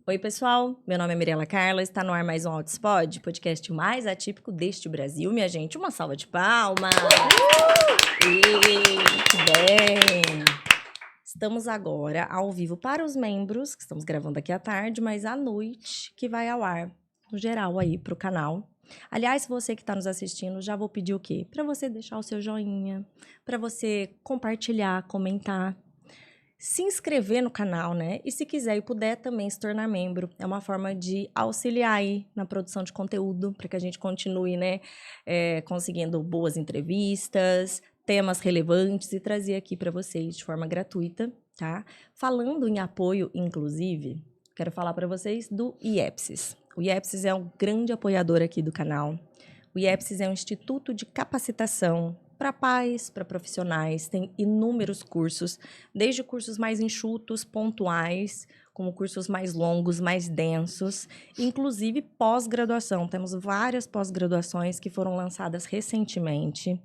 Oi, pessoal. Meu nome é Mirela Carla. Está no ar mais um Outspod, podcast mais atípico deste Brasil, minha gente. Uma salva de palmas. Muito bem. Estamos agora ao vivo para os membros, que estamos gravando aqui à tarde, mas à noite, que vai ao ar, no geral, aí para o canal. Aliás, você que está nos assistindo, já vou pedir o quê? Para você deixar o seu joinha, para você compartilhar, comentar, se inscrever no canal, né? E se quiser e puder também se tornar membro. É uma forma de auxiliar aí na produção de conteúdo, para que a gente continue, né, conseguindo boas entrevistas, temas relevantes e trazer aqui para vocês de forma gratuita, tá? Falando em apoio, inclusive, quero falar para vocês do IEPSIS. O IEPSIS é um grande apoiador aqui do canal. O IEPSIS é um instituto de capacitação para pais, para profissionais, tem inúmeros cursos, desde cursos mais enxutos, pontuais, como cursos mais longos, mais densos, inclusive pós-graduação. Temos várias pós-graduações que foram lançadas recentemente,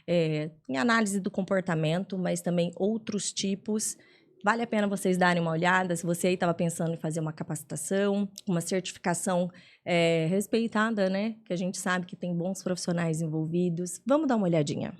em análise do comportamento, mas também outros tipos. Vale a pena vocês darem uma olhada, se você aí estava pensando em fazer uma capacitação, uma certificação respeitada, né? Que a gente sabe que tem bons profissionais envolvidos. Vamos dar uma olhadinha.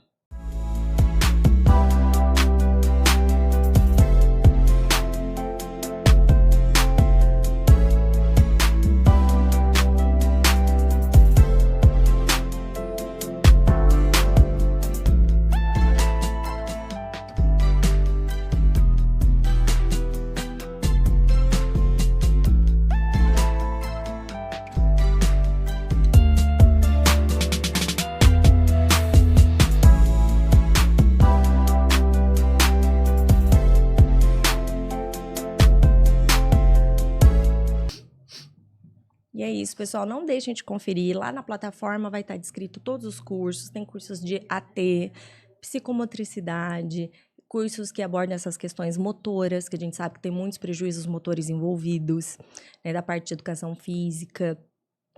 E é isso, pessoal. Não deixem de conferir. Lá na plataforma vai estar descrito todos os cursos. Tem cursos de AT, psicomotricidade, cursos que abordam essas questões motoras, que a gente sabe que tem muitos prejuízos motores envolvidos, né, da parte de educação física.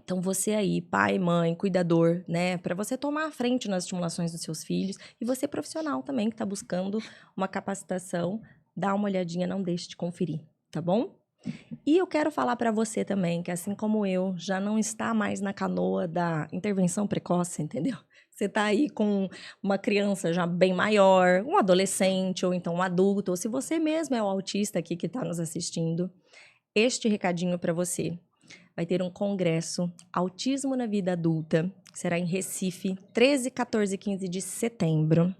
Então, você aí, pai, mãe, cuidador, né, para você tomar a frente nas estimulações dos seus filhos. E você profissional também, que está buscando uma capacitação, dá uma olhadinha, não deixe de conferir, tá bom? E eu quero falar para você também que, assim como eu, já não está mais na canoa da intervenção precoce, entendeu? Você está aí com uma criança já bem maior, um adolescente ou então um adulto, ou se você mesmo é o autista aqui que está nos assistindo, este recadinho para você. Vai ter um congresso Autismo na Vida Adulta, que será em Recife, 13, 14 e 15 de setembro.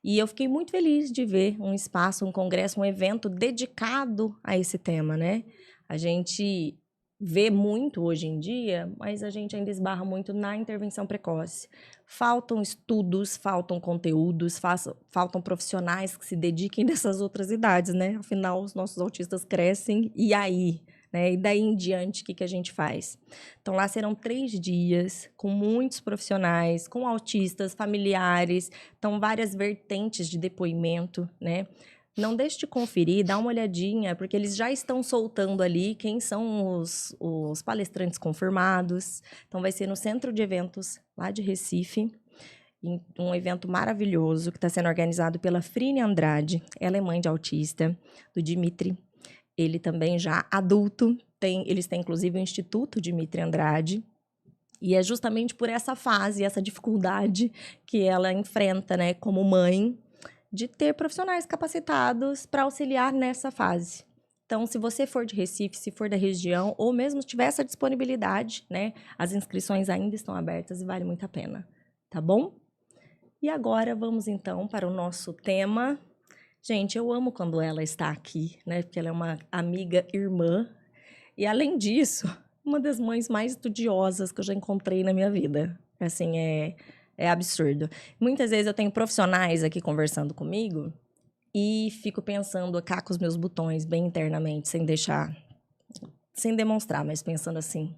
E eu fiquei muito feliz de ver um espaço, um congresso, um evento dedicado a esse tema, né? A gente vê muito hoje em dia, mas a gente ainda esbarra muito na intervenção precoce. Faltam estudos, faltam conteúdos, faltam profissionais que se dediquem dessas outras idades, né? Afinal, os nossos autistas crescem, e aí? Né? E daí em diante, o que a gente faz? Então, lá serão 3 dias com muitos profissionais, com autistas, familiares, então várias vertentes de depoimento, né? Não deixe de conferir, dá uma olhadinha, porque eles já estão soltando ali quem são os palestrantes confirmados. Então, vai ser no Centro de Eventos, lá de Recife, um evento maravilhoso que está sendo organizado pela Frine Andrade. Ela é mãe de autista, do Dimitri. Ele também já adulto, eles têm inclusive o Instituto Dimitri Andrade, e é justamente por essa fase, essa dificuldade que ela enfrenta, né, como mãe, de ter profissionais capacitados para auxiliar nessa fase. Então, se você for de Recife, se for da região, ou mesmo tiver essa disponibilidade, né, as inscrições ainda estão abertas e vale muito a pena, tá bom? E agora vamos então para o nosso tema. Gente, eu amo quando ela está aqui, né? Porque ela é uma amiga irmã. E, além disso, uma das mães mais estudiosas que eu já encontrei na minha vida. Assim, é absurdo. Muitas vezes eu tenho profissionais aqui conversando comigo e fico pensando cá com os meus botões bem internamente, sem demonstrar, mas pensando assim,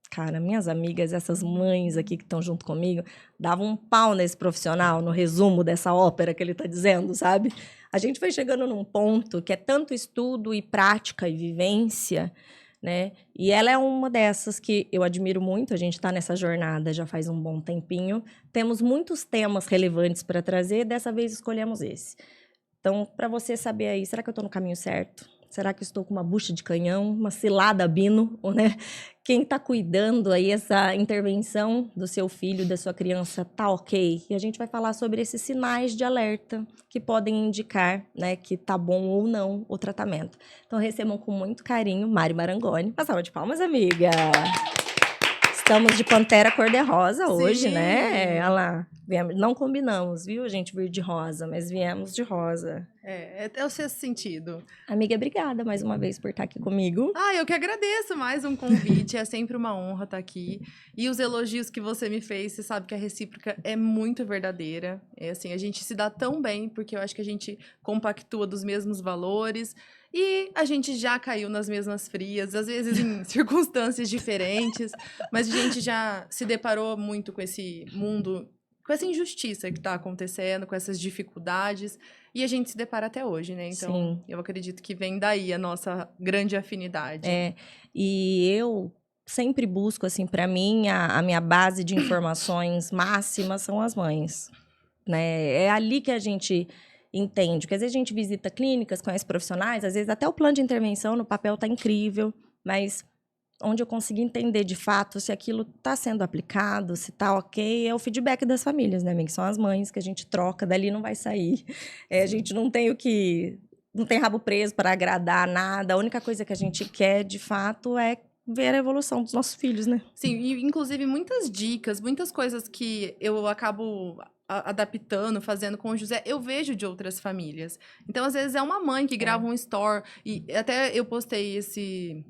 cara, minhas amigas, essas mães aqui que estão junto comigo, davam um pau nesse profissional, no resumo dessa ópera que ele está dizendo, sabe? A gente vai chegando num ponto que é tanto estudo e prática e vivência, né? E ela é uma dessas que eu admiro muito. A gente está nessa jornada já faz um bom tempinho. Temos muitos temas relevantes para trazer, dessa vez escolhemos esse. Então, para você saber aí, será que eu estou no caminho certo? Será que eu estou com uma bucha de canhão, uma cilada bino, né? Quem está cuidando aí essa intervenção do seu filho, da sua criança, tá ok? E a gente vai falar sobre esses sinais de alerta que podem indicar, né, que tá bom ou não o tratamento. Então recebam com muito carinho Mari Marangoni. Uma salva de palmas, amiga! Estamos de pantera cor-de-rosa hoje, né? Olha lá, não combinamos, viu, a gente vir de rosa, mas viemos de rosa. É o sexto sentido. Amiga, obrigada mais uma vez por estar aqui comigo. Eu que agradeço mais um convite, é sempre uma honra estar aqui. E os elogios que você me fez, você sabe que a recíproca é muito verdadeira. É assim, a gente se dá tão bem, porque eu acho que a gente compactua dos mesmos valores. E a gente já caiu nas mesmas frias, às vezes em circunstâncias diferentes, mas a gente já se deparou muito com esse mundo, com essa injustiça que está acontecendo, com essas dificuldades, e a gente se depara até hoje, né? Então, Sim. Eu acredito que vem daí a nossa grande afinidade. E eu sempre busco, assim, para mim, a minha base de informações máximas são as mães, né? É ali que a gente entende, porque às vezes a gente visita clínicas, conhece profissionais, às vezes até o plano de intervenção no papel tá incrível, mas onde eu consegui entender de fato se aquilo está sendo aplicado, se está ok, é o feedback das famílias, né, amiga? São as mães que a gente troca, dali não vai sair. A gente não tem não tem rabo preso para agradar nada. A única coisa que a gente quer, de fato, é ver a evolução dos nossos filhos, né? Sim, e inclusive muitas dicas, muitas coisas que eu acabo adaptando, fazendo com o José, eu vejo de outras famílias. Então, às vezes, é uma mãe que grava um story, e até eu postei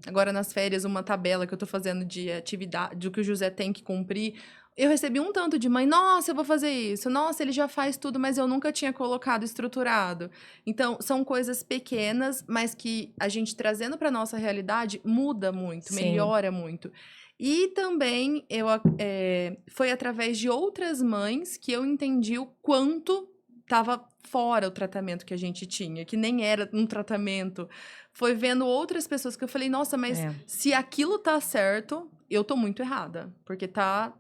agora nas férias, uma tabela que eu tô fazendo de atividade, do que o José tem que cumprir. Eu recebi um tanto de mãe, nossa, eu vou fazer isso, nossa, ele já faz tudo, mas eu nunca tinha colocado estruturado. Então, são coisas pequenas, mas que a gente trazendo para nossa realidade muda muito, Sim. melhora muito. E também foi através de outras mães que eu entendi o quanto estava fora o tratamento que a gente tinha, que nem era um tratamento. Foi vendo outras pessoas que eu falei, nossa, mas se aquilo tá certo, eu tô muito errada, porque tá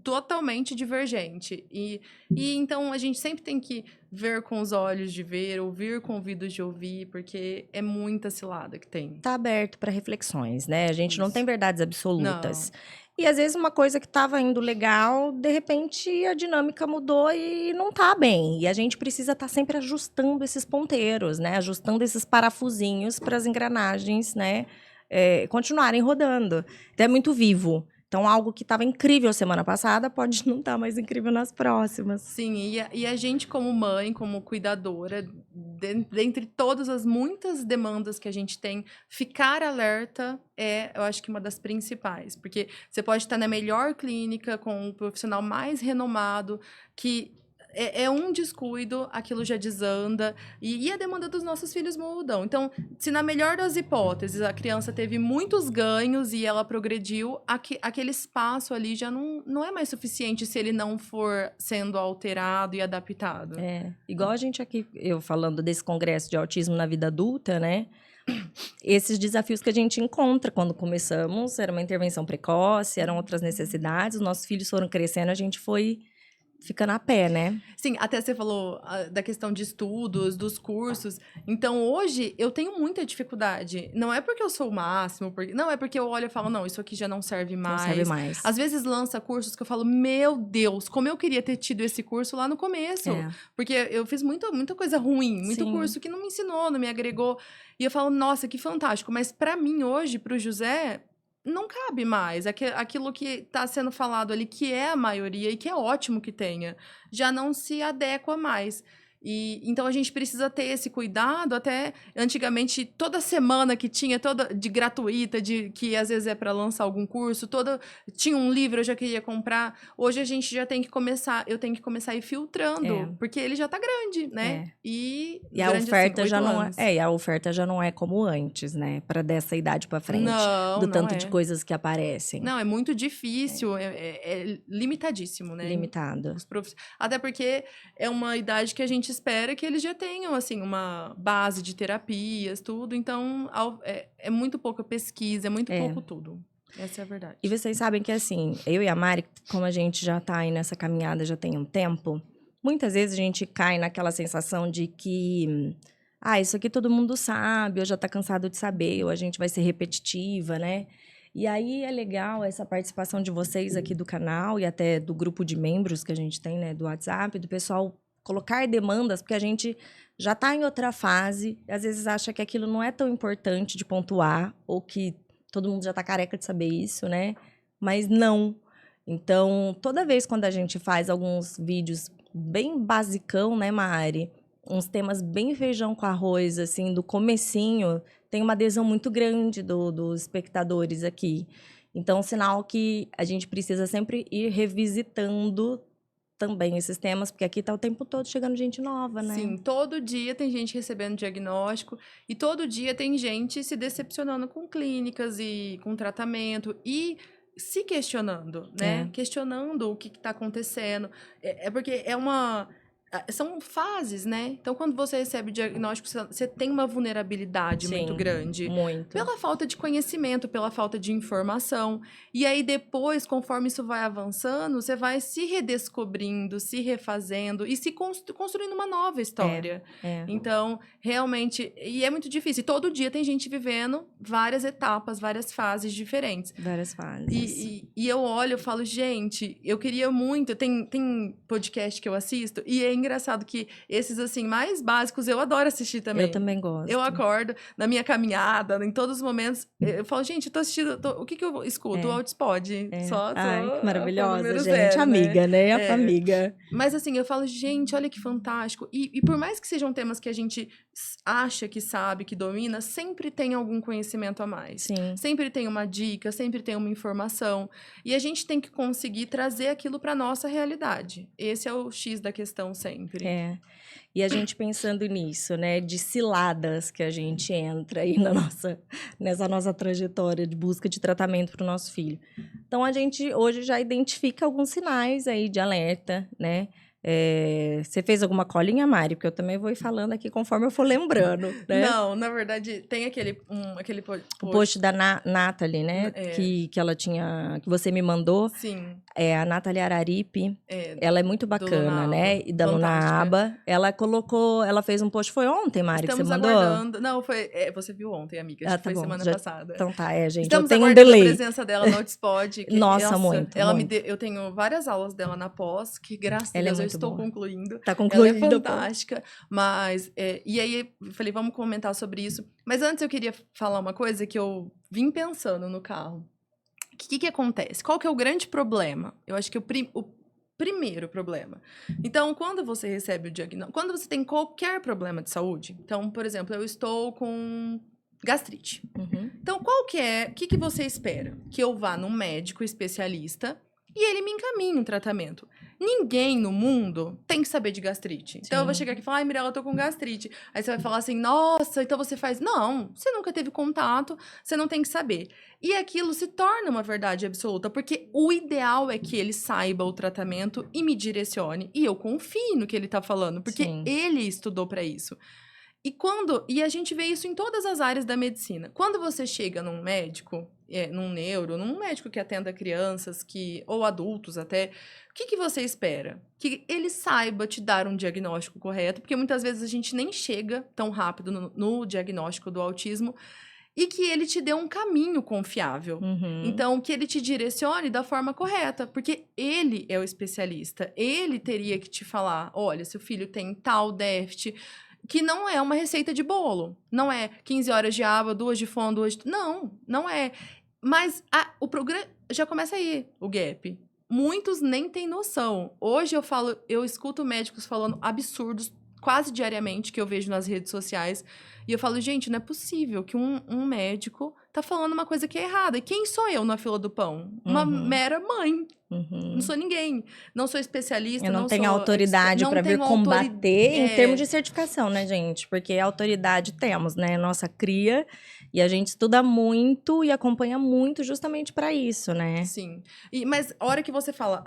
totalmente divergente. E então a gente sempre tem que ver com os olhos de ver, ouvir com ouvidos de ouvir, porque é muita cilada que tem. Tá aberto para reflexões, né? A gente não Isso. tem verdades absolutas. Não. E às vezes uma coisa que estava indo legal, de repente a dinâmica mudou e não tá bem. E a gente precisa estar sempre ajustando esses ponteiros, né? Ajustando esses parafusinhos para as engrenagens, né? Continuarem rodando. Então é muito vivo. Então, algo que estava incrível semana passada pode não estar mais incrível nas próximas. Sim, e a gente como mãe, como cuidadora, dentre todas as muitas demandas que a gente tem, ficar alerta eu acho que uma das principais. Porque você pode estar na melhor clínica, com o profissional mais renomado, que é um descuido, aquilo já desanda, e a demanda dos nossos filhos mudam. Então, se na melhor das hipóteses a criança teve muitos ganhos e ela progrediu, aquele espaço ali já não é mais suficiente se ele não for sendo alterado e adaptado. Igual a gente aqui, eu falando desse congresso de autismo na vida adulta, né? Esses desafios que a gente encontra quando começamos, era uma intervenção precoce, eram outras necessidades, os nossos filhos foram crescendo, a gente foi ficando a pé, né? Sim, até você falou da questão de estudos, dos cursos. Então, hoje, eu tenho muita dificuldade. Não é porque eu sou o máximo, não, é porque eu olho e falo, não, isso aqui já não serve mais. Não serve mais. Às vezes lança cursos que eu falo, meu Deus, como eu queria ter tido esse curso lá no começo. Porque eu fiz muita coisa ruim, muito curso que não me ensinou, não me agregou. E eu falo, nossa, que fantástico. Mas para mim, hoje, pro José, não cabe mais. Aquilo que está sendo falado ali, que é a maioria e que é ótimo que tenha, já não se adequa mais. Então a gente precisa ter esse cuidado. Até antigamente, toda semana que tinha, toda de gratuita, que às vezes é para lançar algum curso, tinha um livro, eu já queria comprar. Hoje a gente já tem que começar, eu tenho que começar a ir filtrando, porque ele já está grande, né? E a oferta já não e a oferta já não é como antes, né? Para dessa idade para frente, do tanto de coisas que aparecem. Não, é muito difícil, é limitadíssimo, né? Limitado. Até porque é uma idade que a gente espera que eles já tenham, assim, uma base de terapias, tudo. Então, é muito pouca pesquisa, é muito pouco tudo. Essa é a verdade. E vocês sabem que, assim, eu e a Mari, como a gente já tá aí nessa caminhada já tem um tempo, muitas vezes a gente cai naquela sensação de que isso aqui todo mundo sabe, ou já tá cansado de saber, ou a gente vai ser repetitiva, né? E aí é legal essa participação de vocês aqui do canal e até do grupo de membros que a gente tem, né, do WhatsApp, do pessoal colocar demandas, porque a gente já está em outra fase, às vezes acha que aquilo não é tão importante de pontuar, ou que todo mundo já está careca de saber isso, né? Mas não. Então, toda vez quando a gente faz alguns vídeos bem basicão, né, Mari? Uns temas bem feijão com arroz, assim, do comecinho, tem uma adesão muito grande dos espectadores aqui. Então, sinal que a gente precisa sempre ir revisitando também esses temas, porque aqui tá o tempo todo chegando gente nova, né? Sim, todo dia tem gente recebendo diagnóstico e todo dia tem gente se decepcionando com clínicas e com tratamento e se questionando, né? Questionando o que está acontecendo. É porque são fases, né? Então, quando você recebe o diagnóstico, você tem uma vulnerabilidade muito grande. Muito. Pela falta de conhecimento, pela falta de informação. E aí, depois, conforme isso vai avançando, você vai se redescobrindo, se refazendo e se construindo uma nova história. Então, realmente... E é muito difícil. E todo dia tem gente vivendo várias etapas, várias fases diferentes. Várias fases. E eu olho e falo, gente, eu queria muito... Tem podcast que eu assisto e é engraçado que esses, assim, mais básicos, eu adoro assistir também. Eu também gosto. Eu acordo, na minha caminhada, em todos os momentos, eu falo, gente, eu tô assistindo, o que eu escuto? O Outspod. Ai, que maravilhosa, gente. Zero, amiga, né? A amiga. Mas, assim, eu falo, gente, olha que fantástico. E por mais que sejam temas que a gente acha que sabe, que domina, sempre tem algum conhecimento a mais. Sim. Sempre tem uma dica, sempre tem uma informação. E a gente tem que conseguir trazer aquilo para nossa realidade. Esse é o X da questão sempre. E a gente pensando nisso, né, de ciladas que a gente entra aí nessa nossa trajetória de busca de tratamento para o nosso filho. Então, a gente hoje já identifica alguns sinais aí de alerta, né? Você fez alguma colinha, Mari? Porque eu também vou ir falando aqui conforme eu for lembrando, né? Não, na verdade, tem aquele post. O post da Nathalie, né? Que ela tinha... Que você me mandou. Sim. A Nathalie Araripe. Ela é muito bacana, né? E da Lunaaba. Ela colocou... Ela fez um post... Foi ontem, Mari, que você mandou? Estamos aguardando. Não, foi... você viu ontem, amiga. Acho que foi semana passada. Então tá, gente. Estamos eu tenho aguardando um delay. a presença dela no Outspod. Nossa, muito. Ela muito. Eu tenho várias aulas dela na pós, que graças a Deus eu estou concluindo. Tá concluindo. Ela é fantástica. Mas, e aí, eu falei, vamos comentar sobre isso. Mas antes eu queria falar uma coisa que eu vim pensando no carro. O que acontece? Qual que é o grande problema? Eu acho que o primeiro problema. Então, quando você recebe o diagnóstico, quando você tem qualquer problema de saúde, então, por exemplo, eu estou com gastrite. Então, o que você espera? Que eu vá num médico especialista e ele me encaminha um tratamento. Ninguém no mundo tem que saber de gastrite. Então, eu vou chegar aqui e falar, ai, Mirella, eu tô com gastrite. Aí você vai falar assim, nossa, então você faz... Não, você nunca teve contato, você não tem que saber. E aquilo se torna uma verdade absoluta, porque o ideal é que ele saiba o tratamento e me direcione. E eu confio no que ele tá falando, porque ele estudou para isso. E a gente vê isso em todas as áreas da medicina. Quando você chega num médico, num neuro, num médico que atenda crianças ou adultos até, o que você espera? Que ele saiba te dar um diagnóstico correto, porque muitas vezes a gente nem chega tão rápido no diagnóstico do autismo, e que ele te dê um caminho confiável. Então, que ele te direcione da forma correta, porque ele é o especialista. Ele teria que te falar, olha, seu filho tem tal déficit... Que não é uma receita de bolo. Não é 15 horas de água, 2 de fome, 2 de... Não é. Mas o programa... Já começa aí, o gap. Muitos nem têm noção. Hoje eu escuto médicos falando absurdos quase diariamente que eu vejo nas redes sociais. E eu falo, gente, não é possível que um médico tá falando uma coisa que é errada. E quem sou eu na fila do pão? Uma mera mãe. Não sou ninguém. Não sou especialista. Eu não tenho autoridade para vir combater em termos de certificação, né, gente? Porque autoridade temos, né? Nossa cria. E a gente estuda muito e acompanha muito justamente para isso, né? Sim. Mas a hora que você fala,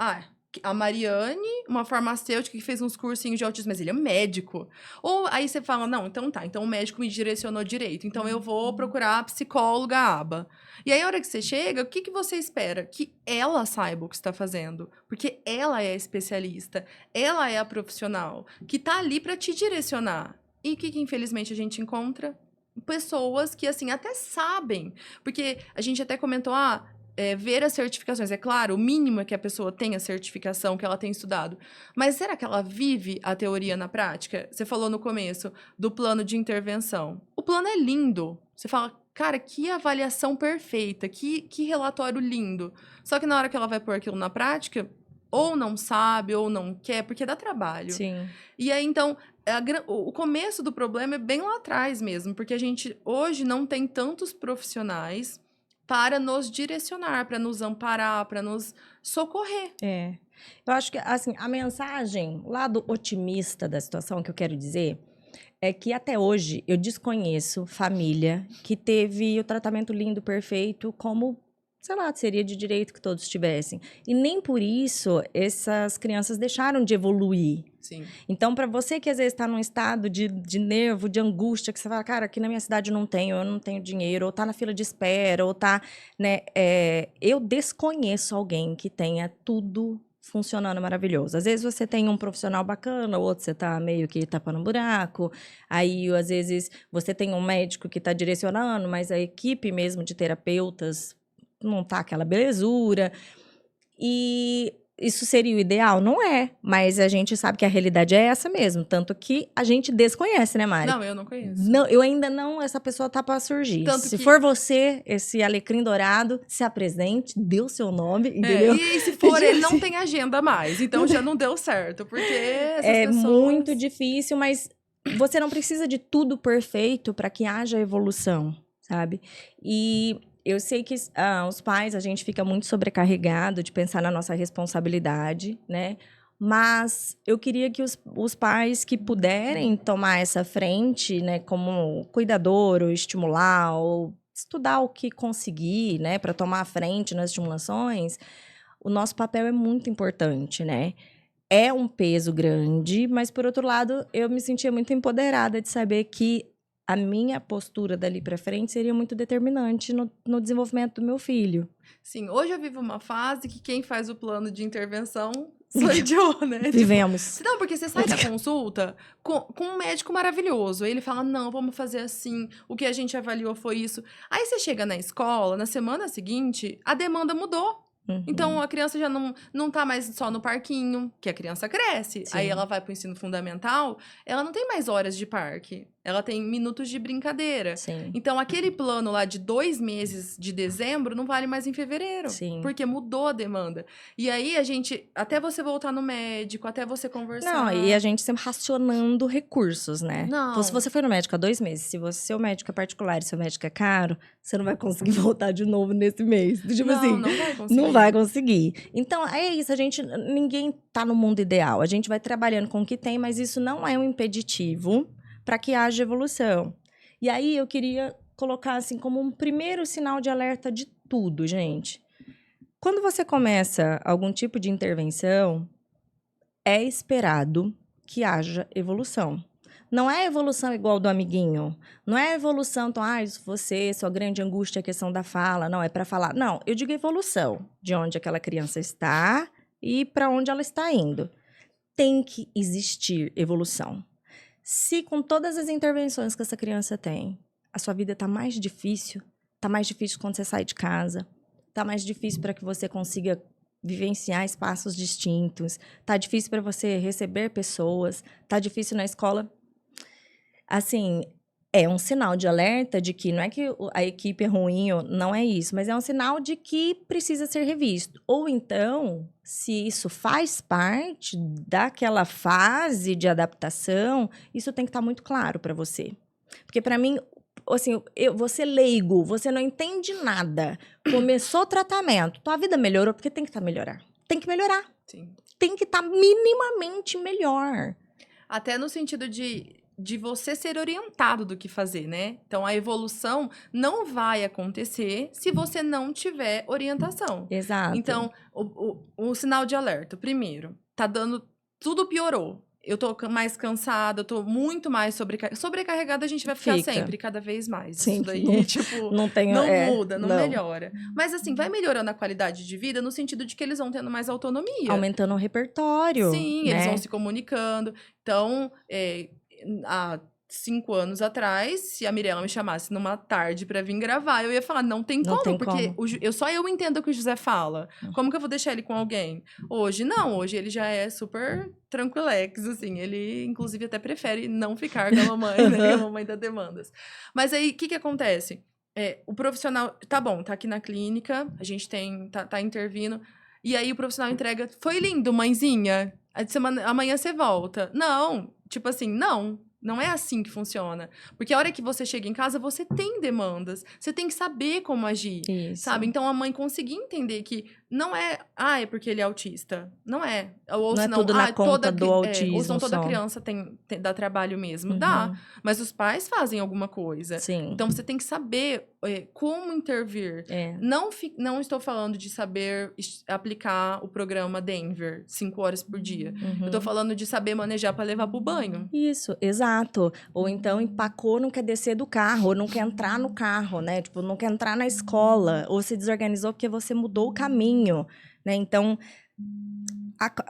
a Mariane, uma farmacêutica que fez uns cursinhos de autismo, mas ele é médico. Ou aí você fala, não, então tá, então o médico me direcionou direito, então eu vou procurar a psicóloga aba. E aí a hora que você chega, o que você espera? Que ela saiba o que está fazendo, porque ela é a especialista, ela é a profissional, que tá ali para te direcionar. E o que infelizmente a gente encontra? Pessoas que, assim, até sabem. Porque a gente até comentou, ver as certificações. É claro, o mínimo é que a pessoa tenha certificação, que ela tenha estudado. Mas será que ela vive a teoria na prática? Você falou no começo do plano de intervenção. O plano é lindo. Você fala, cara, que avaliação perfeita, que relatório lindo. Só que na hora que ela vai pôr aquilo na prática, ou não sabe, ou não quer, porque dá trabalho. Sim. E aí, então, o começo do problema é bem lá atrás mesmo, porque a gente hoje não tem tantos profissionais para nos direcionar, para nos amparar, para nos socorrer. Eu acho que, assim, a mensagem, o lado otimista da situação que eu quero dizer, é que até hoje eu desconheço família que teve o tratamento lindo, perfeito, como, sei lá, seria de direito que todos tivessem. E nem por isso essas crianças deixaram de evoluir. Sim. Então, para você que às vezes está num estado de nervo, de angústia, que você fala, cara, aqui na minha cidade eu não tenho dinheiro, ou tá na fila de espera, ou tá, né, eu desconheço alguém que tenha tudo funcionando maravilhoso. Às vezes você tem um profissional bacana, o outro você tá meio que tapando um buraco, aí às vezes você tem um médico que tá direcionando, mas a equipe mesmo de terapeutas não tá aquela belezura, e isso seria o ideal? Não é, mas a gente sabe que a realidade é essa mesmo, tanto que a gente desconhece, né, Mari? Não, eu não conheço. Não, eu ainda não, essa pessoa tá para surgir. Tanto se que... for você, esse alecrim dourado, se apresente, dê o seu nome, entendeu? E se for, ele não tem agenda mais, então já não deu certo, porque essas pessoas... muito difícil, mas você não precisa de tudo perfeito para que haja evolução, sabe? E eu sei que os pais, a gente fica muito sobrecarregado de pensar na nossa responsabilidade, né? Mas eu queria que os pais que puderem tomar essa frente, né, como cuidador, ou estimular, ou estudar o que conseguir, né, para tomar a frente nas estimulações, o nosso papel é muito importante, né? É um peso grande, mas, por outro lado, eu me sentia muito empoderada de saber que a minha postura dali para frente seria muito determinante no desenvolvimento do meu filho. Sim, hoje eu vivo uma fase que quem faz o plano de intervenção sou eu, né? Vivemos. Não, porque você sai da consulta com um médico maravilhoso. Aí ele fala, não, vamos fazer assim, o que a gente avaliou foi isso. Aí você chega na escola, na semana seguinte, a demanda mudou. Uhum. Então, a criança já não tá mais só no parquinho, que a criança cresce. Sim. Aí ela vai pro ensino fundamental, ela não tem mais horas de parque. Ela tem minutos de brincadeira. Sim. Então, aquele plano lá de 2 meses de dezembro não vale mais em fevereiro. Sim. Porque mudou a demanda. E aí, a gente... Até você voltar no médico, até você conversar... Não, e a gente sempre racionando recursos, né? Não. Então, se você for no médico há 2 meses, se seu médico é particular e seu médico é caro, você não vai conseguir voltar de novo nesse mês. Tipo assim, não vai conseguir. Não vai conseguir. Então, é isso. Ninguém tá no mundo ideal. A gente vai trabalhando com o que tem, mas isso não é um impeditivo para que haja evolução. E aí, eu queria colocar assim como um primeiro sinal de alerta de tudo, gente. Quando você começa algum tipo de intervenção, é esperado que haja evolução. Não é evolução igual do amiguinho. Não é evolução, então, sua grande angústia é a questão da fala. Não, é para falar. Não, eu digo evolução. De onde aquela criança está e para onde ela está indo. Tem que existir evolução. Se com todas as intervenções que essa criança tem, a sua vida está mais difícil quando você sai de casa, está mais difícil para que você consiga vivenciar espaços distintos, está difícil para você receber pessoas, está difícil na escola. Assim, é um sinal de alerta de que não é que a equipe é ruim, não é isso, mas é um sinal de que precisa ser revisto. Ou então, se isso faz parte daquela fase de adaptação, isso tem que estar muito claro para você. Porque para mim, assim, você leigo, você não entende nada. Começou o tratamento, tua vida melhorou porque tem que melhorar. Tem que melhorar. Sim. Tem que estar minimamente melhor. Até no sentido de você ser orientado do que fazer, né? Então, a evolução não vai acontecer se você não tiver orientação. Exato. Então, o sinal de alerta, primeiro, tá dando... Tudo piorou. Eu tô mais cansada, eu tô muito mais sobrecarregada. Sobrecarregada a gente vai ficar sempre, cada vez mais. Sim, isso daí, tipo, não muda, não melhora. Mas, assim, vai melhorando a qualidade de vida no sentido de que eles vão tendo mais autonomia. Aumentando o repertório. Sim, né? Eles vão se comunicando. Então, 5 anos atrás, se a Mirella me chamasse numa tarde pra vir gravar, eu ia falar, não tem Não como, tem porque como. só eu entendo o que o José fala. Como que eu vou deixar ele com alguém? Hoje, não. Hoje ele já é super tranquilex, assim. Ele, inclusive, até prefere não ficar com a mamãe, né? Que a mamãe dá demandas. Mas aí, o que acontece? O profissional, tá bom, tá aqui na clínica, a gente tá intervindo, e aí o profissional entrega, foi lindo, mãezinha, amanhã você volta. Não, tipo assim, não é assim que funciona. Porque a hora que você chega em casa, você tem demandas. Você tem que saber como agir, Isso. sabe? Então, a mãe conseguir entender que não é... é porque ele é autista. Não é. Ou Não é senão, tudo na conta do ou autismo senão toda só. criança dá trabalho mesmo. Dá. Mas os pais fazem alguma coisa. Sim. Então, você tem que saber como intervir. Não estou falando de saber aplicar o programa Denver 5 horas por dia. Eu tô falando de saber manejar para levar pro banho. Isso, exato. Ou então empacou, não quer descer do carro, ou não quer entrar no carro, né? Tipo, não quer entrar na escola, ou se desorganizou porque você mudou o caminho, né? Então,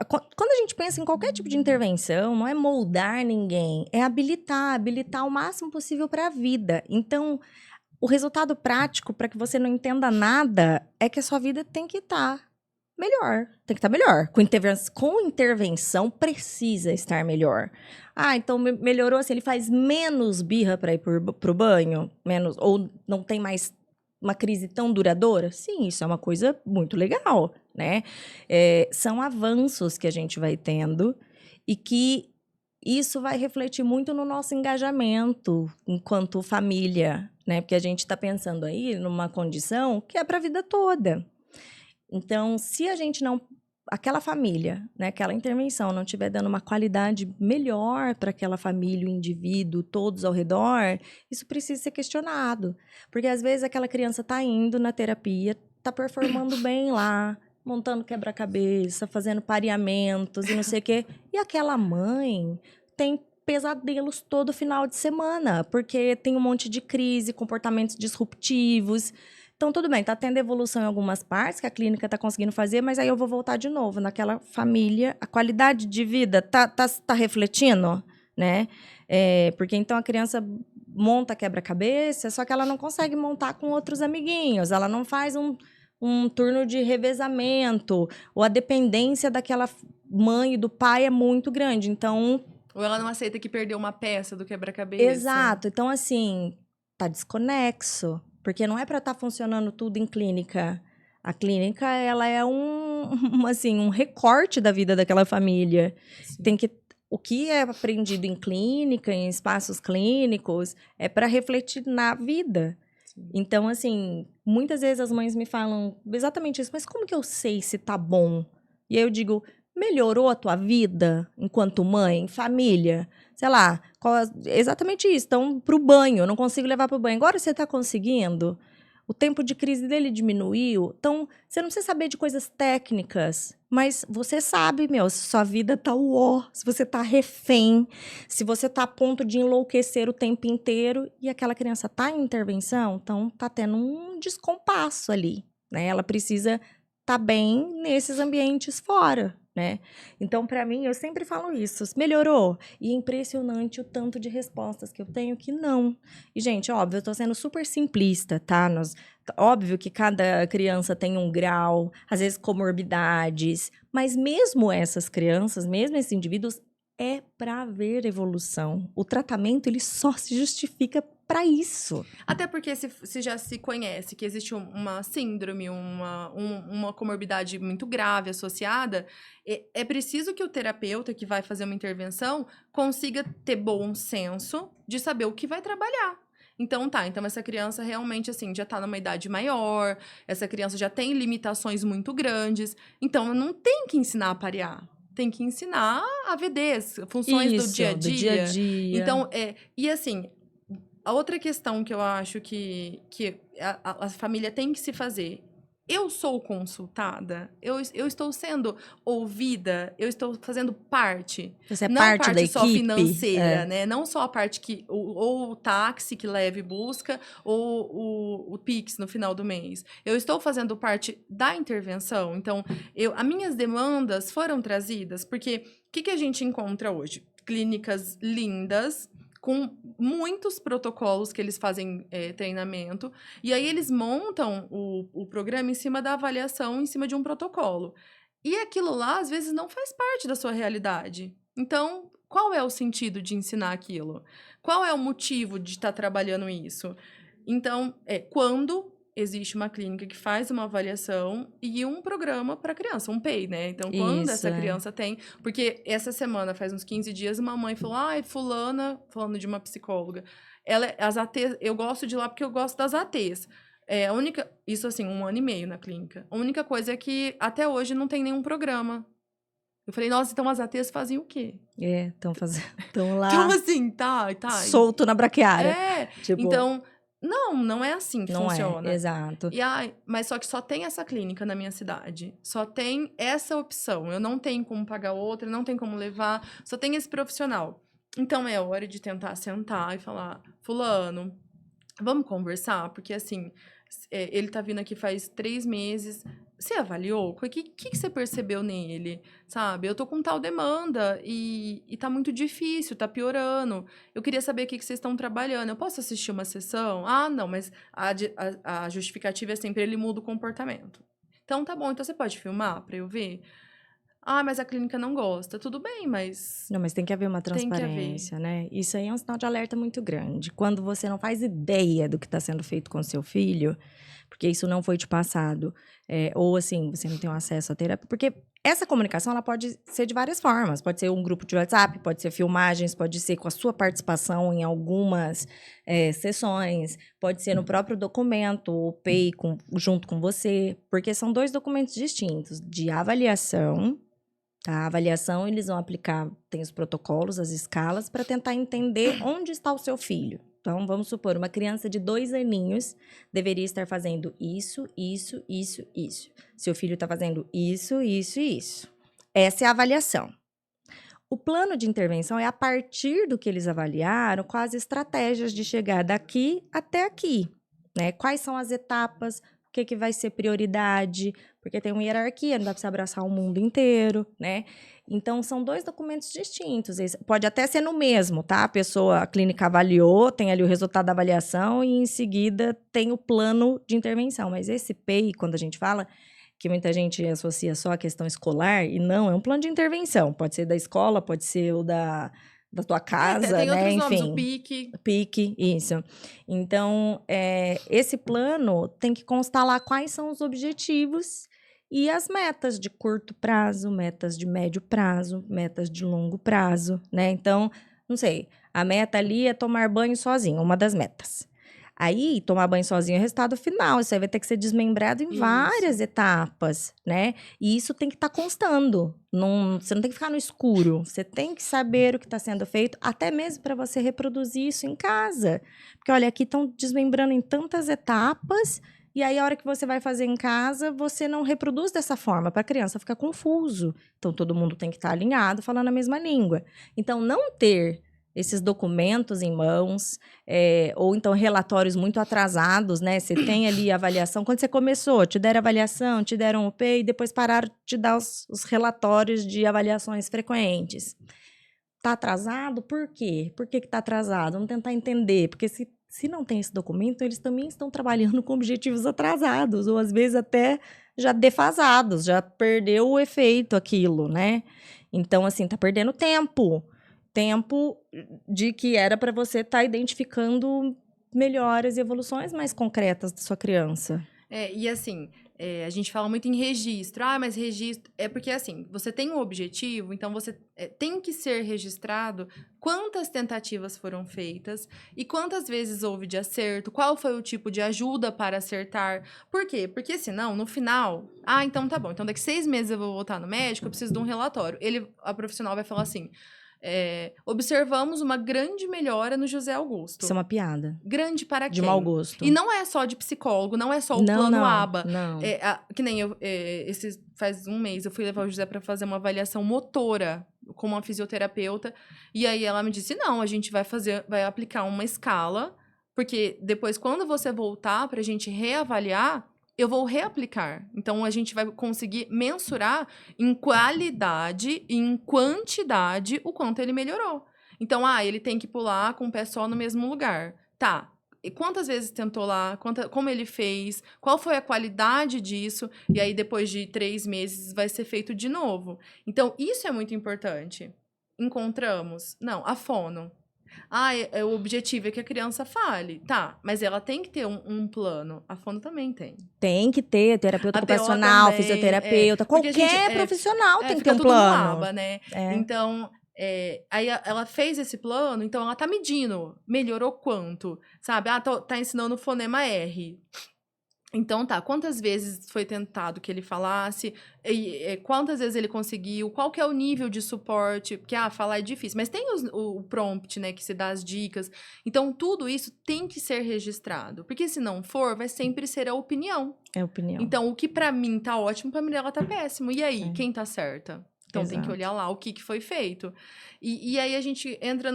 quando a gente pensa em qualquer tipo de intervenção, não é moldar ninguém, é habilitar o máximo possível para a vida. Então, o resultado prático, para que você não entenda nada, é que a sua vida tem que estar melhor. Tem que estar melhor. Com intervenção, precisa estar melhor. Então melhorou assim, ele faz menos birra para ir pro banho? Menos, ou não tem mais uma crise tão duradoura? Sim, isso é uma coisa muito legal, né? São avanços que a gente vai tendo e que isso vai refletir muito no nosso engajamento enquanto família, né? Porque a gente está pensando aí numa condição que é para a vida toda. Então, se a gente não... Aquela família, né, aquela intervenção não estiver dando uma qualidade melhor para aquela família, o indivíduo, todos ao redor, isso precisa ser questionado. Porque, às vezes, aquela criança está indo na terapia, está performando bem lá, montando quebra-cabeça, fazendo pareamentos e não sei o quê. E aquela mãe tem pesadelos todo final de semana, porque tem um monte de crise, comportamentos disruptivos. Então, tudo bem, tá tendo evolução em algumas partes que a clínica tá conseguindo fazer, mas aí eu vou voltar de novo naquela família. A qualidade de vida tá refletindo, né? Porque então a criança monta quebra-cabeça, só que ela não consegue montar com outros amiguinhos, ela não faz um turno de revezamento, ou a dependência daquela mãe e do pai é muito grande, então... Ou ela não aceita que perdeu uma peça do quebra-cabeça. Exato, então assim, tá desconexo. Porque não é para estar funcionando tudo em clínica. A clínica, ela é um recorte da vida daquela família. Sim. O que é aprendido em clínica, em espaços clínicos, é para refletir na vida. Sim. Então, assim, muitas vezes as mães me falam exatamente isso. Mas como que eu sei se tá bom? E aí eu digo, melhorou a tua vida enquanto mãe, família? Sei lá, exatamente isso. Então, pro banho, eu não consigo levar pro banho. Agora você tá conseguindo? O tempo de crise dele diminuiu. Então, você não precisa saber de coisas técnicas, mas você sabe, se sua vida tá se você tá refém, se você tá a ponto de enlouquecer o tempo inteiro e aquela criança tá em intervenção, então tá tendo um descompasso ali, né? Ela precisa tá bem nesses ambientes fora, né? Então, para mim, eu sempre falo isso. Melhorou? E é impressionante o tanto de respostas que eu tenho que não. E, gente, óbvio, eu tô sendo super simplista, tá? Óbvio que cada criança tem um grau, às vezes comorbidades, mas mesmo essas crianças, mesmo esses indivíduos, é para ver evolução. O tratamento, ele só se justifica para isso. Até porque se já se conhece que existe uma síndrome, uma comorbidade muito grave associada, é preciso que o terapeuta que vai fazer uma intervenção consiga ter bom senso de saber o que vai trabalhar. Então essa criança realmente, assim, já tá numa idade maior, essa criança já tem limitações muito grandes, então não tem que ensinar a parear. Tem que ensinar AVDs, funções do dia a dia. Do dia a dia. Então, e assim, a outra questão que eu acho que a família tem que se fazer. Eu sou consultada? Eu estou sendo ouvida? Eu estou fazendo parte? Você é não parte da só equipe, financeira, né? Não só a parte que... Ou o táxi que leva e busca, ou o Pix no final do mês. Eu estou fazendo parte da intervenção. Então, as minhas demandas foram trazidas, porque o que a gente encontra hoje? Clínicas lindas, com muitos protocolos que eles fazem treinamento. E aí eles montam o programa em cima da avaliação, em cima de um protocolo. E aquilo lá, às vezes, não faz parte da sua realidade. Então, qual é o sentido de ensinar aquilo? Qual é o motivo de estar trabalhando isso? Então, quando existe uma clínica que faz uma avaliação e um programa para criança, um PEI, né? Então, quando essa criança tem... Porque essa semana, faz uns 15 dias, uma mãe falou, fulana, falando de uma psicóloga, as ATs, eu gosto de lá porque eu gosto das ATs. A única... Isso, assim, 1 ano e meio na clínica. A única coisa é que, até hoje, não tem nenhum programa. Eu falei, nossa, então as ATs fazem o quê? Estão fazendo... Estão lá... Então, assim, tá. Solto na braquiária. Tipo... Então... Não é assim que funciona. Exato. Mas só que só tem essa clínica na minha cidade. Só tem essa opção. Eu não tenho como pagar outra, não tem como levar. Só tem esse profissional. Então, é hora de tentar sentar e falar, fulano, vamos conversar? Porque, assim, ele tá vindo aqui faz 3 meses... Você avaliou? O que você percebeu nele? Sabe? Eu tô com tal demanda e tá muito difícil, tá piorando. Eu queria saber o que vocês estão trabalhando. Eu posso assistir uma sessão? Ah, não, mas a justificativa é sempre ele muda o comportamento. Então, tá bom. Então, você pode filmar pra eu ver? Ah, mas a clínica não gosta. Tudo bem, mas... Não, mas tem que haver uma transparência, né? Isso aí é um sinal de alerta muito grande. Quando você não faz ideia do que está sendo feito com o seu filho, porque isso não foi te passado, ou assim, você não tem um acesso à terapia, porque essa comunicação, ela pode ser de várias formas. Pode ser um grupo de WhatsApp, pode ser filmagens, pode ser com a sua participação em algumas sessões, pode ser no próprio documento, o PEI junto com você, porque são 2 documentos distintos, de avaliação. A avaliação, eles vão aplicar, tem os protocolos, as escalas, para tentar entender onde está o seu filho. Então, vamos supor, uma criança de 2 aninhos deveria estar fazendo isso, isso, isso, isso. Seu filho está fazendo isso, isso e isso. Essa é a avaliação. O plano de intervenção é a partir do que eles avaliaram, quais estratégias de chegar daqui até aqui, né? Quais são as etapas, o que vai ser prioridade, porque tem uma hierarquia, não dá para você abraçar o mundo inteiro, né? Então, são 2 documentos distintos. Pode até ser no mesmo, tá? A clínica avaliou, tem ali o resultado da avaliação e, em seguida, tem o plano de intervenção. Mas esse PEI, quando a gente fala, que muita gente associa só a questão escolar, e não, é um plano de intervenção. Pode ser da escola, pode ser o da tua casa, tem né? outros Enfim, nomes, o PIC. PIC, isso. Então, esse plano tem que constar lá quais são os objetivos e as metas de curto prazo, metas de médio prazo, metas de longo prazo, né? Então, não sei, a meta ali é tomar banho sozinho, uma das metas. Aí, tomar banho sozinho é o resultado final. Isso aí vai ter que ser desmembrado em várias etapas, né? E isso tem que estar constando. Você não tem que ficar no escuro. Você tem que saber o que está sendo feito, até mesmo para você reproduzir isso em casa. Porque, olha, aqui estão desmembrando em tantas etapas, e aí, a hora que você vai fazer em casa, você não reproduz dessa forma, para a criança ficar confuso. Então, todo mundo tem que estar alinhado, falando a mesma língua. Então, não ter esses documentos em mãos, ou então relatórios muito atrasados, né? Você tem ali a avaliação. Quando você começou, te deram avaliação, te deram o PEI, e depois pararam de te dar os relatórios de avaliações frequentes. Tá atrasado? Por quê? Por que tá atrasado? Vamos tentar entender, porque se não tem esse documento, eles também estão trabalhando com objetivos atrasados, ou às vezes até já defasados, já perdeu o efeito aquilo, né? Então, assim, tá perdendo tempo de que era para você estar identificando melhores e evoluções mais concretas da sua criança. E assim, a gente fala muito em registro. Ah, mas registro... É porque, assim, você tem um objetivo, então você tem que ser registrado quantas tentativas foram feitas e quantas vezes houve de acerto, qual foi o tipo de ajuda para acertar. Por quê? Porque senão, no final... Ah, então tá bom. Então daqui 6 meses eu vou voltar no médico, eu preciso de um relatório. A profissional vai falar assim... observamos uma grande melhora no José Augusto. Isso é uma piada. Grande para quem? De mau gosto. E não é só de psicólogo, não é só o plano ABA. Não. Que nem faz 1 mês, eu fui levar o José para fazer uma avaliação motora com uma fisioterapeuta. E aí ela me disse, não, a gente vai aplicar uma escala, porque depois, quando você voltar pra gente reavaliar, eu vou reaplicar. Então, a gente vai conseguir mensurar em qualidade e em quantidade o quanto ele melhorou. Então, ele tem que pular com o pé só no mesmo lugar. Tá. E quantas vezes tentou lá? Como ele fez? Qual foi a qualidade disso? E aí, depois de 3 meses, vai ser feito de novo. Então, isso é muito importante. Encontramos? Não, a fono. O objetivo é que a criança fale. Tá, mas ela tem que ter um plano. A fono também tem. Tem que ter terapeuta A TO ocupacional, também, fisioterapeuta, porque a gente, qualquer profissional tem que ter fica um tudo no plano. aba, né? Então, aí ela fez esse plano, então ela tá medindo. Melhorou quanto? Sabe? Tá ensinando o fonema R. Então tá, quantas vezes foi tentado que ele falasse, quantas vezes ele conseguiu, qual que é o nível de suporte, porque falar é difícil, mas tem o prompt, né, que se dá as dicas. Então tudo isso tem que ser registrado, porque se não for, vai sempre ser a opinião. É a opinião. Então o que pra mim tá ótimo, pra Mirella tá péssimo. E aí, quem tá certa? Então tem que olhar lá o que foi feito. E aí a gente entra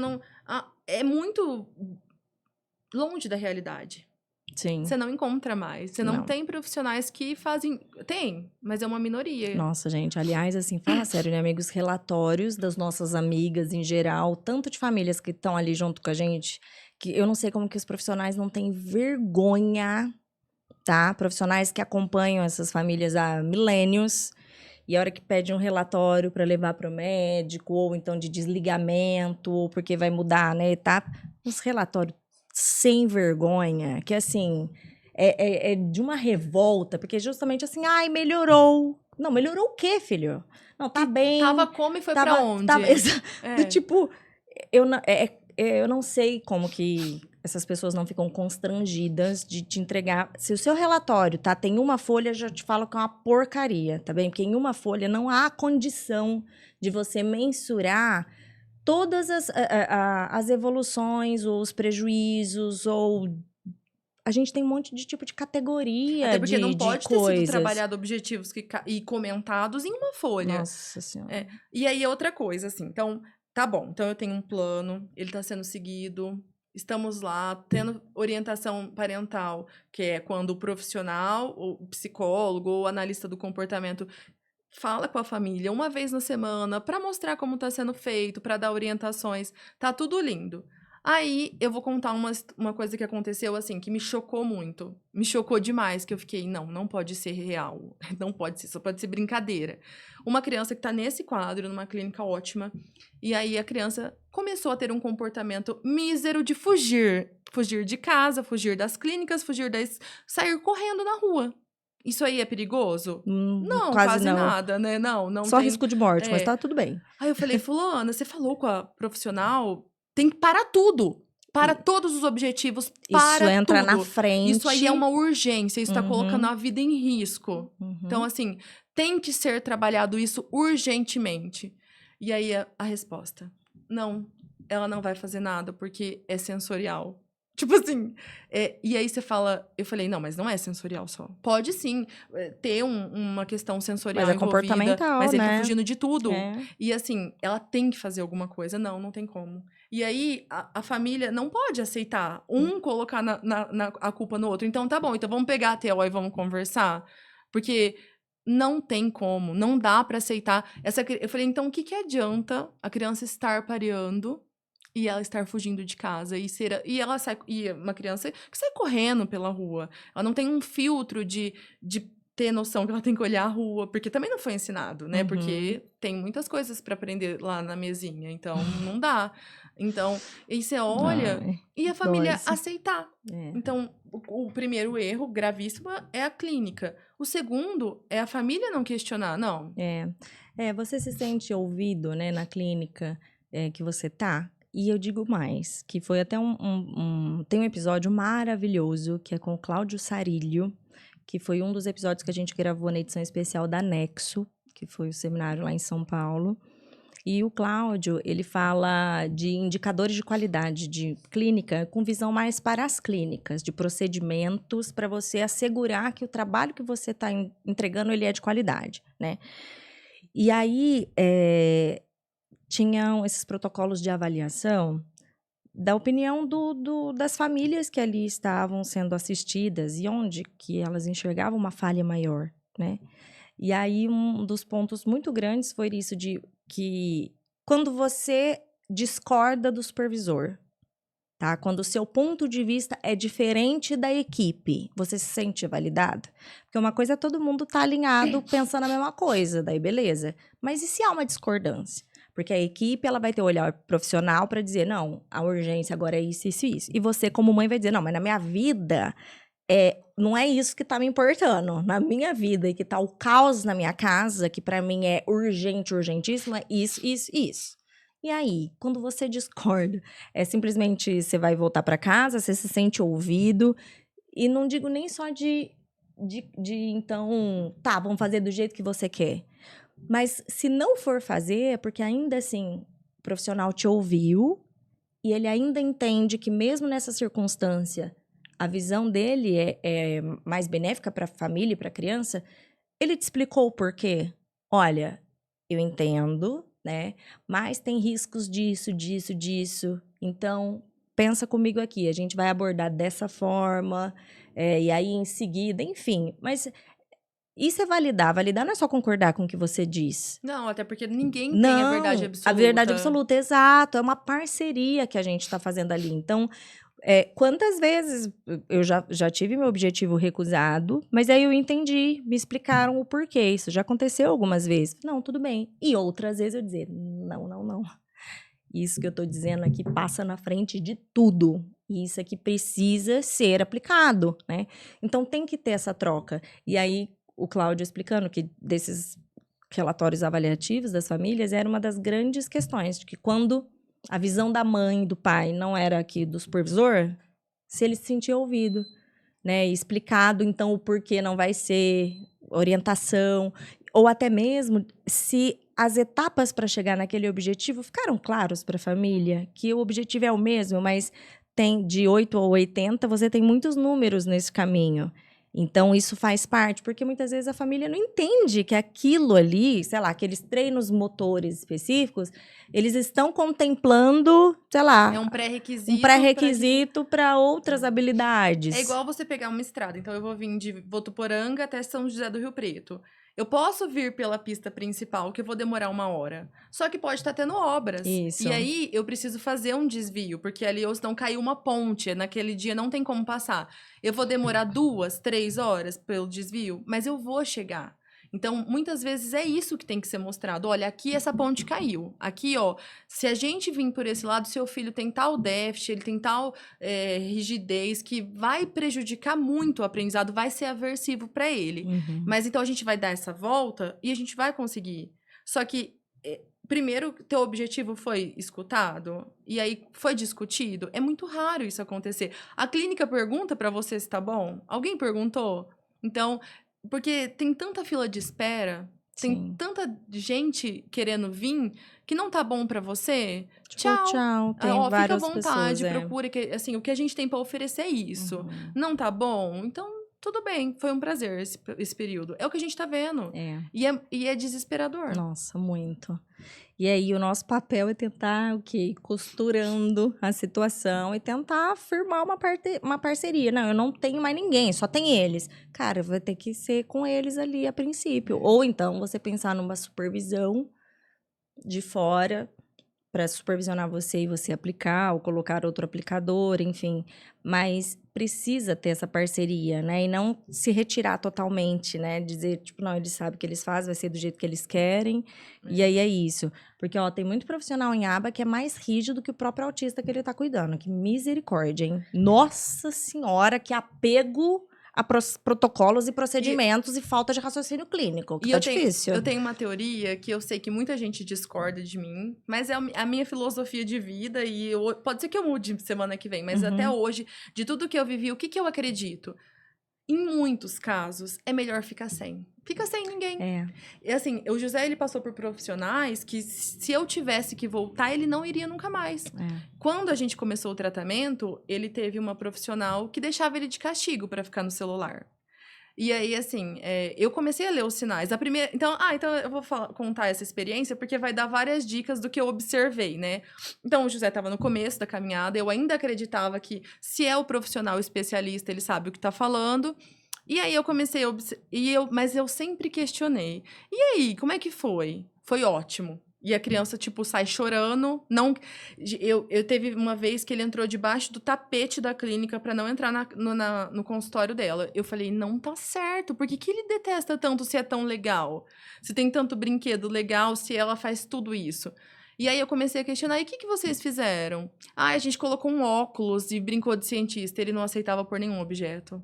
é muito longe da realidade. Sim. Você não encontra mais. Você não tem profissionais que fazem... Tem, mas é uma minoria. Nossa, gente. Aliás, assim, fala sério, né, amigos? Relatórios das nossas amigas em geral, tanto de famílias que estão ali junto com a gente, que eu não sei como que os profissionais não têm vergonha, tá? Profissionais que acompanham essas famílias há milênios, e a hora que pede um relatório para levar para o médico, ou então de desligamento, ou porque vai mudar, né, etapa, uns relatórios sem vergonha, que assim, é de uma revolta, porque justamente assim, melhorou. Não, melhorou o quê, filho? Não, tá bem. Tava como e foi pra onde? Do tipo, eu não sei como que essas pessoas não ficam constrangidas de te entregar. Se o seu relatório, tá, tem uma folha, já te falo que é uma porcaria, tá bem? Porque em uma folha não há condição de você mensurar todas as evoluções, os prejuízos, ou... A gente tem um monte de tipo de categoria. Até porque não pode ter sido trabalhado objetivos e comentados em uma folha. Nossa Senhora. E aí, outra coisa, assim. Então, tá bom. Então, eu tenho um plano, ele tá sendo seguido. Estamos lá, tendo orientação parental, que é quando o profissional, o psicólogo ou o analista do comportamento fala com a família uma vez na semana para mostrar como está sendo feito, para dar orientações. Tá tudo lindo. Aí, eu vou contar uma coisa que aconteceu, assim, que me chocou muito. Me chocou demais, que eu fiquei, não pode ser real. Não pode ser, só pode ser brincadeira. Uma criança que tá nesse quadro, numa clínica ótima, e aí a criança começou a ter um comportamento mísero de fugir. Fugir de casa, fugir das clínicas, sair correndo na rua. Isso aí é perigoso? Não, quase não. Nada, né? Não só tem... risco de morte, mas tá tudo bem. Aí eu falei, fulana, você falou com a profissional, tem que parar tudo. Para todos os objetivos, para tudo. Isso entra tudo. na frente. Isso aí é uma urgência, isso tá colocando a vida em risco. Então, assim, tem que ser trabalhado isso urgentemente. E aí a resposta, não, ela não vai fazer nada porque é sensorial. Tipo assim, e aí você fala... Eu falei, não, mas não é sensorial só. Pode sim ter uma questão sensorial mas é comportamental, mas ele né? tá fugindo de tudo. E assim, ela tem que fazer alguma coisa. Não tem como. E aí, a família não pode aceitar colocar a culpa no outro. Então, tá bom, então vamos pegar a TO e vamos conversar. Porque não tem como, não dá pra aceitar. Eu falei, então o que adianta a criança estar pareando e ela estar fugindo de casa e ela sai, e uma criança que sai correndo pela rua, ela não tem um filtro de ter noção que ela tem que olhar a rua, porque também não foi ensinado, né? Porque tem muitas coisas para aprender lá na mesinha, então não dá. Então, e você olha e a família aceitar. Então, o primeiro erro gravíssimo é a clínica. O segundo é a família não questionar, não. Você se sente ouvido, né, na clínica que você tá? E eu digo mais, que foi até tem um episódio maravilhoso, que é com o Cláudio Sarilho, que foi um dos episódios que a gente gravou na edição especial da Nexo, que foi o seminário lá em São Paulo. E o Cláudio, ele fala de indicadores de qualidade de clínica com visão mais para as clínicas, de procedimentos para você assegurar que o trabalho que você está entregando, ele é de qualidade, né? E aí... tinham esses protocolos de avaliação da opinião das famílias que ali estavam sendo assistidas e onde que elas enxergavam uma falha maior, né? E aí, um dos pontos muito grandes foi isso de que quando você discorda do supervisor, tá? Quando o seu ponto de vista é diferente da equipe, você se sente validado? Porque uma coisa é todo mundo tá alinhado pensando a mesma coisa, daí beleza. Mas e se há uma discordância? Porque a equipe, ela vai ter o olhar profissional para dizer, não, a urgência agora é isso, isso e isso. E você, como mãe, vai dizer, não, mas na minha vida, não é isso que tá me importando. Na minha vida, e que tá o caos na minha casa, que para mim é urgente, urgentíssimo, é isso, isso, isso. E aí, quando você discorda, simplesmente você vai voltar para casa, você se sente ouvido, e não digo nem só de então, tá, vamos fazer do jeito que você quer. Mas se não for fazer, é porque ainda assim o profissional te ouviu e ele ainda entende que mesmo nessa circunstância a visão dele é mais benéfica para a família e para a criança, ele te explicou o porquê. Olha, eu entendo, né? Mas tem riscos disso, disso, disso. Então, pensa comigo aqui, a gente vai abordar dessa forma, e aí em seguida, enfim. Mas isso é validar. Validar não é só concordar com o que você diz. Não, até porque ninguém tem a verdade absoluta. A verdade absoluta, exato. É uma parceria que a gente está fazendo ali. Então, quantas vezes eu já tive meu objetivo recusado, mas aí eu entendi, me explicaram o porquê. Isso já aconteceu algumas vezes. Não, tudo bem. E outras vezes eu dizer, não, não, não. Isso que eu estou dizendo aqui passa na frente de tudo. E isso aqui precisa ser aplicado, né? Então, tem que ter essa troca. E aí, o Cláudio explicando que desses relatórios avaliativos das famílias era uma das grandes questões, de que quando a visão da mãe, do pai, não era aqui do supervisor, se ele se sentia ouvido, né? E explicado, então, o porquê não vai ser, orientação, ou até mesmo se as etapas para chegar naquele objetivo ficaram claros para a família, que o objetivo é o mesmo, mas tem de 8 a 80, você tem muitos números nesse caminho. Então, isso faz parte, porque muitas vezes a família não entende que aquilo ali, sei lá, aqueles treinos motores específicos, eles estão contemplando, sei lá... É um pré-requisito. Um pré-requisito para outras habilidades. É igual você pegar uma estrada. Então, eu vou vir de Votuporanga até São José do Rio Preto. Eu posso vir pela pista principal, que eu vou demorar 1 hora. Só que pode estar tendo obras. Isso. E aí, eu preciso fazer um desvio, porque ali ou senão caiu uma ponte. Naquele dia não tem como passar. Eu vou demorar 2, 3 horas pelo desvio, mas eu vou chegar. Então, muitas vezes é isso que tem que ser mostrado. Olha, aqui essa ponte caiu. Aqui, ó, se a gente vir por esse lado, seu filho tem tal déficit, ele tem tal rigidez que vai prejudicar muito o aprendizado, vai ser aversivo para ele. Uhum. Mas então a gente vai dar essa volta e a gente vai conseguir. Só que, primeiro, teu objetivo foi escutado e aí foi discutido. É muito raro isso acontecer. A clínica pergunta para você se tá bom? Alguém perguntou? Então... Porque tem tanta fila de espera, tem tanta gente querendo vir que não tá bom pra você. Tipo, tchau. Tem fica à vontade, pessoas, procura. Que, assim, o que a gente tem pra oferecer é isso. Uhum. Não tá bom? Então, tudo bem. Foi um prazer esse período. É o que a gente tá vendo. E é desesperador. Nossa, muito. E aí, o nosso papel é tentar, costurando a situação e tentar firmar uma parceria. Não, eu não tenho mais ninguém, só tem eles. Cara, vai ter que ser com eles ali a princípio. Ou então, você pensar numa supervisão de fora para supervisionar você e você aplicar, ou colocar outro aplicador, enfim. Mas precisa ter essa parceria, né? E não se retirar totalmente, né? Dizer, tipo, não, eles sabem o que eles fazem, vai ser do jeito que eles querem. E aí é isso. Porque, ó, tem muito profissional em aba que é mais rígido que o próprio autista que ele tá cuidando. Que misericórdia, hein? Nossa Senhora, que apego a protocolos e procedimentos e falta de raciocínio clínico, que tá difícil. Eu tenho uma teoria que eu sei que muita gente discorda de mim, mas é a minha filosofia de vida e pode ser que eu mude semana que vem, mas até hoje, de tudo que eu vivi, o que eu acredito? Em muitos casos, é melhor ficar sem. Fica sem ninguém. E assim, o José, ele passou por profissionais que, se eu tivesse que voltar, ele não iria nunca mais. Quando a gente começou o tratamento, ele teve uma profissional que deixava ele de castigo para ficar no celular. E aí, assim, eu comecei a ler os sinais. Então eu vou contar essa experiência, porque vai dar várias dicas do que eu observei, né? Então, o José estava no começo da caminhada, eu ainda acreditava que, se é o profissional especialista, ele sabe o que está falando. E aí, eu comecei a mas eu sempre questionei. E aí, como é que foi? Foi ótimo. E a criança, tipo, sai chorando. Não, eu teve uma vez que ele entrou debaixo do tapete da clínica pra não entrar no consultório dela. Eu falei, não tá certo. Por que ele detesta tanto se é tão legal? Se tem tanto brinquedo legal, se ela faz tudo isso. E aí eu comecei a questionar, e o que vocês fizeram? Ah, a gente colocou um óculos e brincou de cientista. Ele não aceitava por nenhum objeto.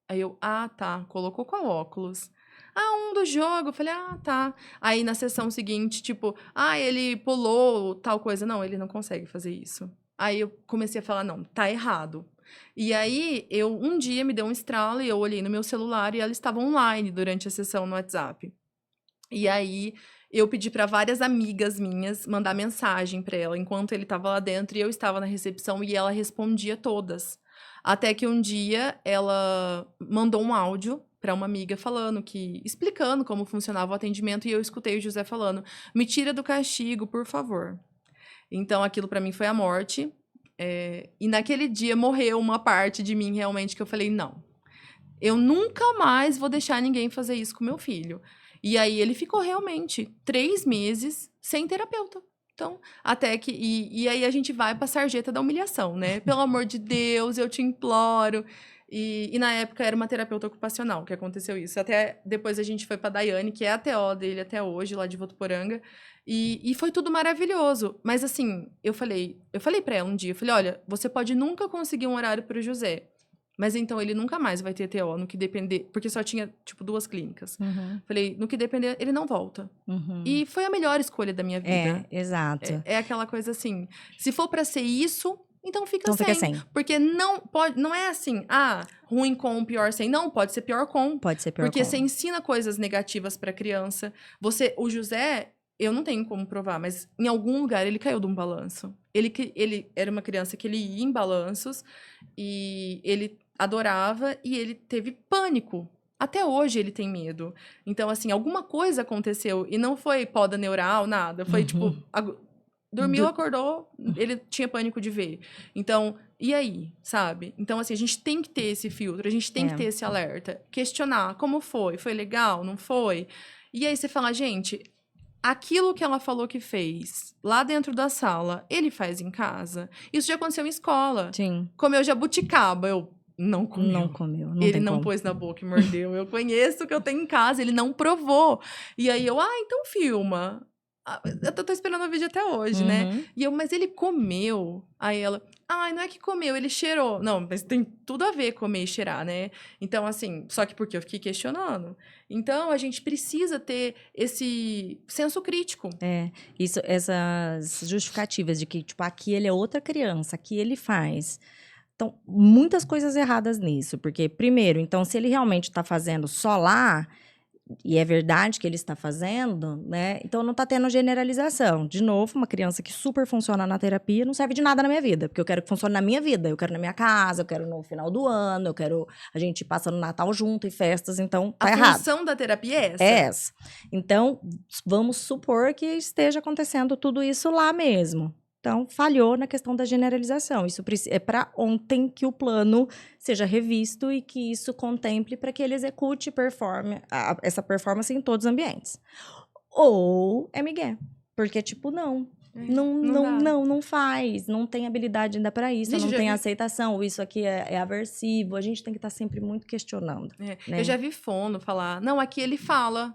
Aí eu, tá, colocou qual óculos? Um do jogo. Eu falei, tá. Aí na sessão seguinte, tipo, ele pulou tal coisa. Não, ele não consegue fazer isso. Aí eu comecei a falar, não, tá errado. E aí, um dia me deu um estralo e eu olhei no meu celular e ela estava online durante a sessão no WhatsApp. E aí, eu pedi para várias amigas minhas mandar mensagem para ela enquanto ele estava lá dentro e eu estava na recepção e ela respondia todas. Até que um dia ela mandou um áudio para uma amiga explicando como funcionava o atendimento e eu escutei o José falando: "Me tira do castigo, por favor". Então aquilo para mim foi a morte. E naquele dia morreu uma parte de mim realmente que eu falei: "Não. Eu nunca mais vou deixar ninguém fazer isso com meu filho". E aí ele ficou realmente 3 meses sem terapeuta. Então, até que. E aí a gente vai pra sarjeta da humilhação, né? Pelo amor de Deus, eu te imploro. E na época era uma terapeuta ocupacional que aconteceu isso. Até depois a gente foi pra Daiane, que é a TO dele até hoje, lá de Votuporanga. E foi tudo maravilhoso. Mas assim, eu falei pra ela um dia, eu falei, olha, você pode nunca conseguir um horário pro José. Mas então ele nunca mais vai ter TO, no que depender. Porque só tinha, tipo, 2 clínicas. Falei, no que depender, ele não volta. E foi a melhor escolha da minha vida. Exato. É aquela coisa assim, se for pra ser isso, então fica Então sem. fica sem. Porque não é assim, ruim com, pior sem. Não, pode ser pior com. Pode ser pior porque com. você ensina coisas negativas pra criança. O José, eu não tenho como provar, mas em algum lugar ele caiu de um balanço. Ele era uma criança que ele ia em balanços e ele adorava e ele teve pânico. Até hoje ele tem medo. Então, assim, alguma coisa aconteceu. E não foi poda neural, nada. Foi, tipo, dormiu, acordou, ele tinha pânico de ver. Então, e aí, sabe? Então, assim, a gente tem que ter esse filtro, a gente tem que ter esse alerta. Questionar, como foi? Foi legal? Não foi? E aí você fala, gente, aquilo que ela falou que fez lá dentro da sala, ele faz em casa? Isso já aconteceu em escola. Sim. Comeu jabuticaba, não comeu. Não comeu, não ele tem não como. pôs na boca e mordeu. Eu conheço o que eu tenho em casa, ele não provou. E aí eu, então filma. Eu tô esperando o vídeo até hoje, né? E mas ele comeu. Aí ela, não é que comeu, ele cheirou. Não, mas tem tudo a ver comer e cheirar, né? Então, assim, só que porque eu fiquei questionando. Então, a gente precisa ter esse senso crítico. Essas justificativas de que, tipo, aqui ele é outra criança, aqui ele faz. Então, muitas coisas erradas nisso. Porque, primeiro, então, se ele realmente está fazendo só lá, e é verdade que ele está fazendo, né? Então, não está tendo generalização. De novo, uma criança que super funciona na terapia não serve de nada na minha vida. Porque eu quero que funcione na minha vida. Eu quero na minha casa, eu quero no final do ano, eu quero a gente passando Natal junto e festas. Então, tá errado. A função da terapia é essa. É essa. Então, vamos supor que esteja acontecendo tudo isso lá mesmo. Então, falhou na questão da generalização. Isso é para ontem que o plano seja revisto e que isso contemple para que ele execute essa performance em todos os ambientes. Ou é migué. Porque, tipo, não faz, não tem habilidade ainda para isso, não tem aceitação, isso aqui é aversivo, a gente tem que estar sempre muito questionando. Né? Eu já vi fono falar, não, aqui ele fala.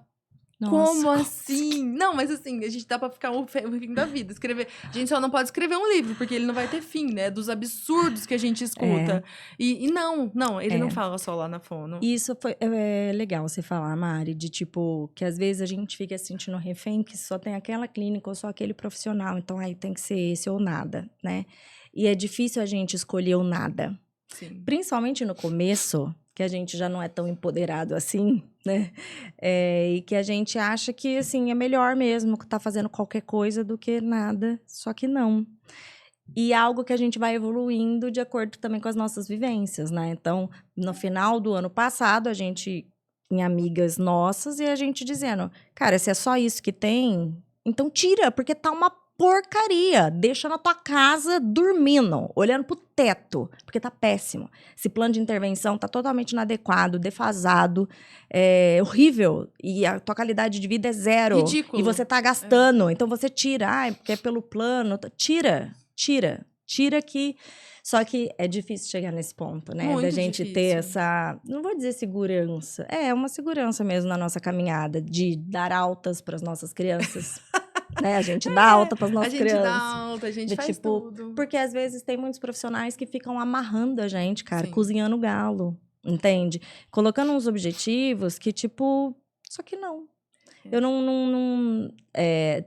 Nossa, como assim? Não, mas assim, a gente dá pra ficar o fim da vida. A gente só não pode escrever um livro, porque ele não vai ter fim, né? Dos absurdos que a gente escuta. E não, ele não fala só lá na fono. Isso é legal você falar, Mari, de tipo, que às vezes a gente fica sentindo refém que só tem aquela clínica ou só aquele profissional, então aí tem que ser esse ou nada, né? E é difícil a gente escolher o nada. Sim. Principalmente no começo, que a gente já não é tão empoderado assim, né? E que a gente acha que, assim, é melhor mesmo estar fazendo qualquer coisa do que nada, só que não. E algo que a gente vai evoluindo de acordo também com as nossas vivências, né? Então, no final do ano passado, a gente, em amigas nossas, e a gente dizendo, cara, se é só isso que tem, então tira, porque tá uma porcaria. Deixa na tua casa dormindo, olhando pro teto, porque tá péssimo. Esse plano de intervenção tá totalmente inadequado, defasado, horrível. E a tua qualidade de vida é zero. Ridículo. E você tá gastando. Então você tira, porque é pelo plano. Tira que... Só que é difícil chegar nesse ponto, né? Muito da gente difícil. ter essa... Não vou dizer segurança. É uma segurança mesmo na nossa caminhada. De dar altas para as nossas crianças. Né? A gente dá alta para as nossas crianças. A gente dá alta, a gente faz tudo. Porque às vezes tem muitos profissionais que ficam amarrando a gente, cara. Sim. Cozinhando galo, entende? Colocando uns objetivos que, tipo... Só que não. Eu não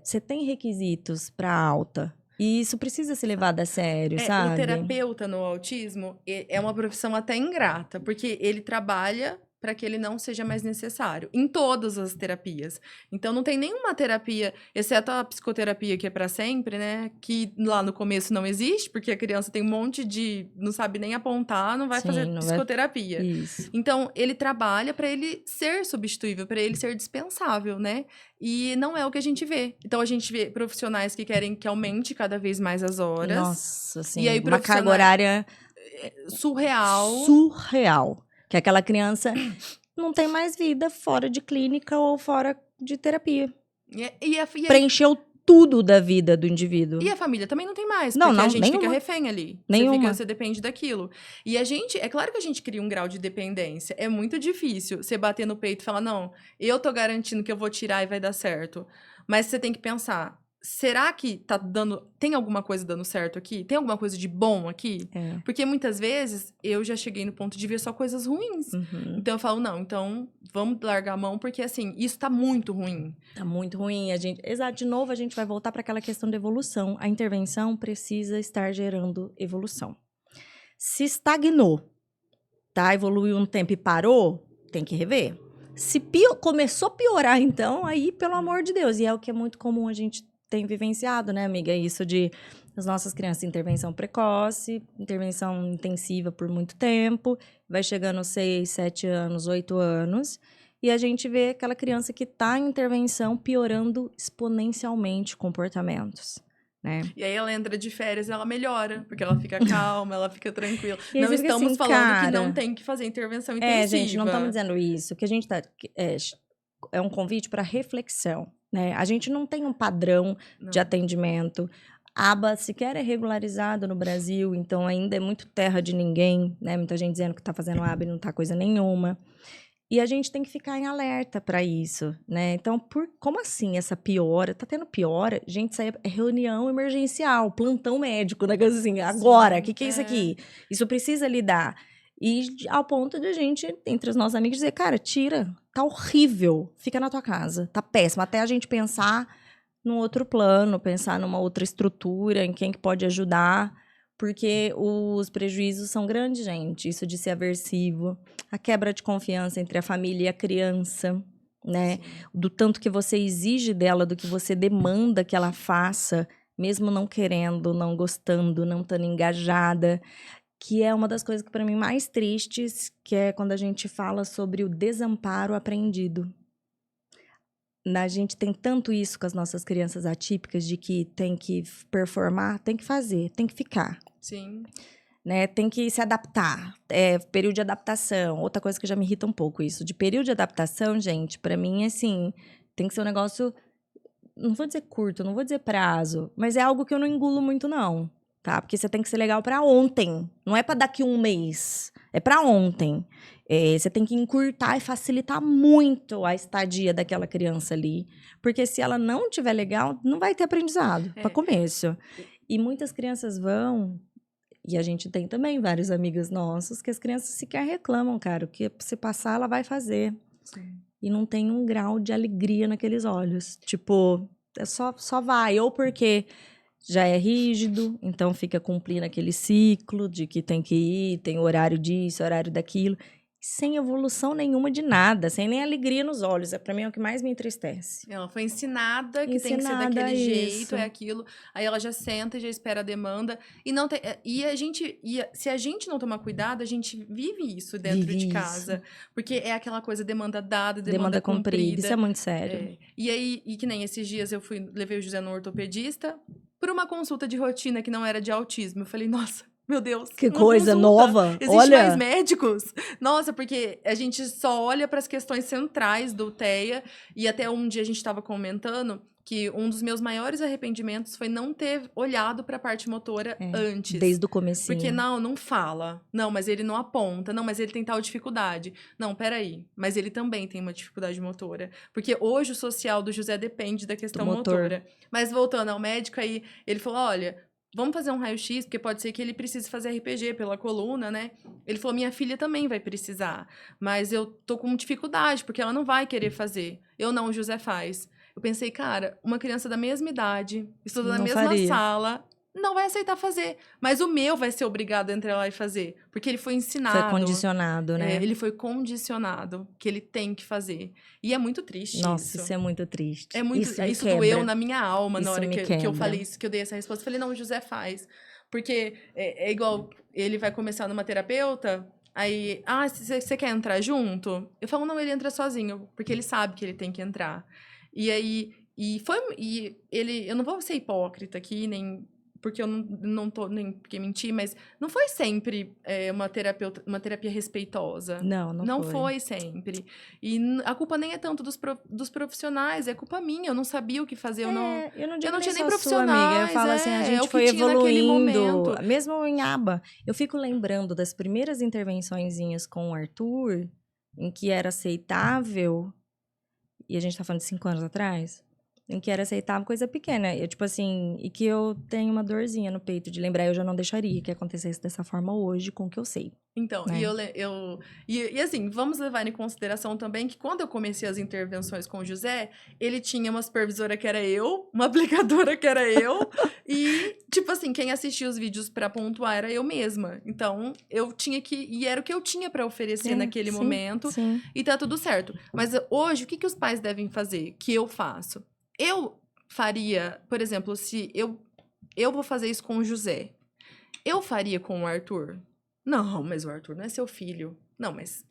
você tem requisitos para alta. E isso precisa ser levado a sério, sabe? O terapeuta no autismo é uma profissão até ingrata, porque ele trabalha para que ele não seja mais necessário, em todas as terapias. Então, não tem nenhuma terapia, exceto a psicoterapia, que é para sempre, né? Que lá no começo não existe, porque a criança tem um monte de... não sabe nem apontar, não vai fazer psicoterapia. Isso. Então, ele trabalha para ele ser substituível, para ele ser dispensável, né? E não é o que a gente vê. Então, a gente vê profissionais que querem que aumente cada vez mais as horas. Nossa, sim. E aí, uma carga horária... Surreal. Que aquela criança não tem mais vida fora de clínica ou fora de terapia. Preencheu tudo da vida do indivíduo. E a família também não tem mais, porque a gente fica refém ali. Você depende daquilo. E a gente, é claro que a gente cria um grau de dependência. É muito difícil você bater no peito e falar, não, eu tô garantindo que eu vou tirar e vai dar certo. Mas você tem que pensar, será que tem alguma coisa dando certo aqui? Tem alguma coisa de bom aqui? Porque muitas vezes eu já cheguei no ponto de ver só coisas ruins. Uhum. Então eu falo, não, então vamos largar a mão, porque assim, isso tá muito ruim. Tá muito ruim. Exato, de novo a gente vai voltar para aquela questão da evolução. A intervenção precisa estar gerando evolução. Se estagnou, tá? Evoluiu um tempo e parou, tem que rever. Se começou a piorar, então, aí, pelo amor de Deus. E é o que é muito comum a gente tem vivenciado, né, amiga? Isso de as nossas crianças, intervenção precoce, intervenção intensiva por muito tempo, vai chegando aos 6, 7 anos, 8 anos, e a gente vê aquela criança que está em intervenção piorando exponencialmente comportamentos, né? E aí ela entra de férias e ela melhora, porque ela fica calma, ela fica tranquila. Não estamos assim, falando cara, que não tem que fazer intervenção intensiva. Gente, não estamos dizendo isso. O que a gente tá... É um convite para reflexão, né? A gente não tem um padrão de atendimento. A aba sequer é regularizado no Brasil, então ainda é muito terra de ninguém, né? Muita gente dizendo que está fazendo aba e não está coisa nenhuma. E a gente tem que ficar em alerta para isso, né? Então, como assim essa piora? Tá tendo piora? Gente, isso aí é reunião emergencial, plantão médico, né? Assim, agora, o que é isso aqui? Isso precisa lidar. E ao ponto de a gente, entre os nossos amigos, dizer, cara, tira, tá horrível, fica na tua casa, tá péssimo. Até a gente pensar num outro plano, pensar numa outra estrutura, em quem que pode ajudar, porque os prejuízos são grandes, gente. Isso de ser aversivo, a quebra de confiança entre a família e a criança, né? Sim. Do tanto que você exige dela, do que você demanda que ela faça, mesmo não querendo, não gostando, não estando engajada. Que é uma das coisas que, para mim, mais tristes, que é quando a gente fala sobre o desamparo aprendido. A gente tem tanto isso com as nossas crianças atípicas, de que tem que performar, tem que fazer, tem que ficar. Sim. Né? Tem que se adaptar. Período de adaptação. Outra coisa que já me irrita um pouco isso. De período de adaptação, gente, para mim, assim, tem que ser um negócio, não vou dizer curto, não vou dizer prazo, mas é algo que eu não engulo muito, não. Tá? Porque você tem que ser legal para ontem. Não é para daqui um mês. É para ontem. Você tem que encurtar e facilitar muito a estadia daquela criança ali. Porque se ela não tiver legal, não vai ter aprendizado para começo. E muitas crianças vão... E a gente tem também vários amigos nossos que as crianças sequer reclamam, cara. O que se passar, ela vai fazer. Sim. E não tem um grau de alegria naqueles olhos. Tipo, só vai. Ou porque... já é rígido, então fica cumprindo aquele ciclo de que tem que ir, tem horário disso, horário daquilo. sem evolução nenhuma de nada, sem nem alegria nos olhos. Pra mim é o que mais me entristece. Ela foi ensinada que tem que ser daquele jeito, é isso. aquilo. Aí ela já senta e já espera a demanda. E não tem, se a gente não tomar cuidado, a gente vive isso dentro de casa. Porque é aquela coisa, demanda dada, demanda cumprida. Isso é muito sério. É. E aí, que nem esses dias eu levei o José no ortopedista por uma consulta de rotina que não era de autismo. Eu falei, nossa, meu Deus. Que coisa nova. Existem mais médicos? Nossa, porque a gente só olha para as questões centrais do TEA. E até um dia a gente estava comentando que um dos meus maiores arrependimentos foi não ter olhado para a parte motora antes. Desde o comecinho. Porque não fala. Não, mas ele não aponta. Não, mas ele tem tal dificuldade. Não, peraí. Mas ele também tem uma dificuldade motora. Porque hoje o social do José depende da questão motora. Mas voltando ao médico, aí ele falou, olha, vamos fazer um raio-x, porque pode ser que ele precise fazer RPG pela coluna, né? Ele falou, minha filha também vai precisar. Mas eu tô com dificuldade, porque ela não vai querer fazer. Eu não, o José faz. Eu pensei, cara, uma criança da mesma idade, estudando na mesma sala, não vai aceitar fazer. Mas o meu vai ser obrigado a entrar lá e fazer. Porque ele foi ensinado. Foi condicionado, né? Ele foi condicionado que ele tem que fazer. E é muito triste Nossa, isso é muito triste. É muito, isso doeu na minha alma na hora que eu falei isso, que eu dei essa resposta. Eu falei, não, o José faz. Porque é igual, ele vai começar numa terapeuta, aí, você quer entrar junto? Eu falo, não, ele entra sozinho, porque ele sabe que ele tem que entrar. E aí, eu não vou ser hipócrita aqui, nem porque eu não tô nem porque mentir, mas não foi sempre uma terapia respeitosa. Não foi sempre. E a culpa nem é tanto dos profissionais, é culpa minha. Eu não sabia o que fazer. Eu não tinha nem profissionais. Amiga. Eu falo assim, a gente foi evoluindo. Mesmo em aba. Eu fico lembrando das primeiras intervençõezinhas com o Arthur, em que era aceitável, e a gente tá falando de 5 anos atrás, em que era aceitável coisa pequena. Tipo assim, e que eu tenho uma dorzinha no peito de lembrar, eu já não deixaria que acontecesse dessa forma hoje, com o que eu sei. Então, né? E assim, vamos levar em consideração também que quando eu comecei as intervenções com o José, ele tinha uma supervisora que era eu, uma aplicadora que era eu, e, tipo assim, quem assistia os vídeos pra pontuar era eu mesma. Então, eu tinha e era o que eu tinha pra oferecer naquele momento, e tá tudo certo. Mas hoje, o que os pais devem fazer, que eu faço? Eu faria, por exemplo, se eu vou fazer isso com o José, eu faria com o Arthur? Não, mas o Arthur não é seu filho. Não, mas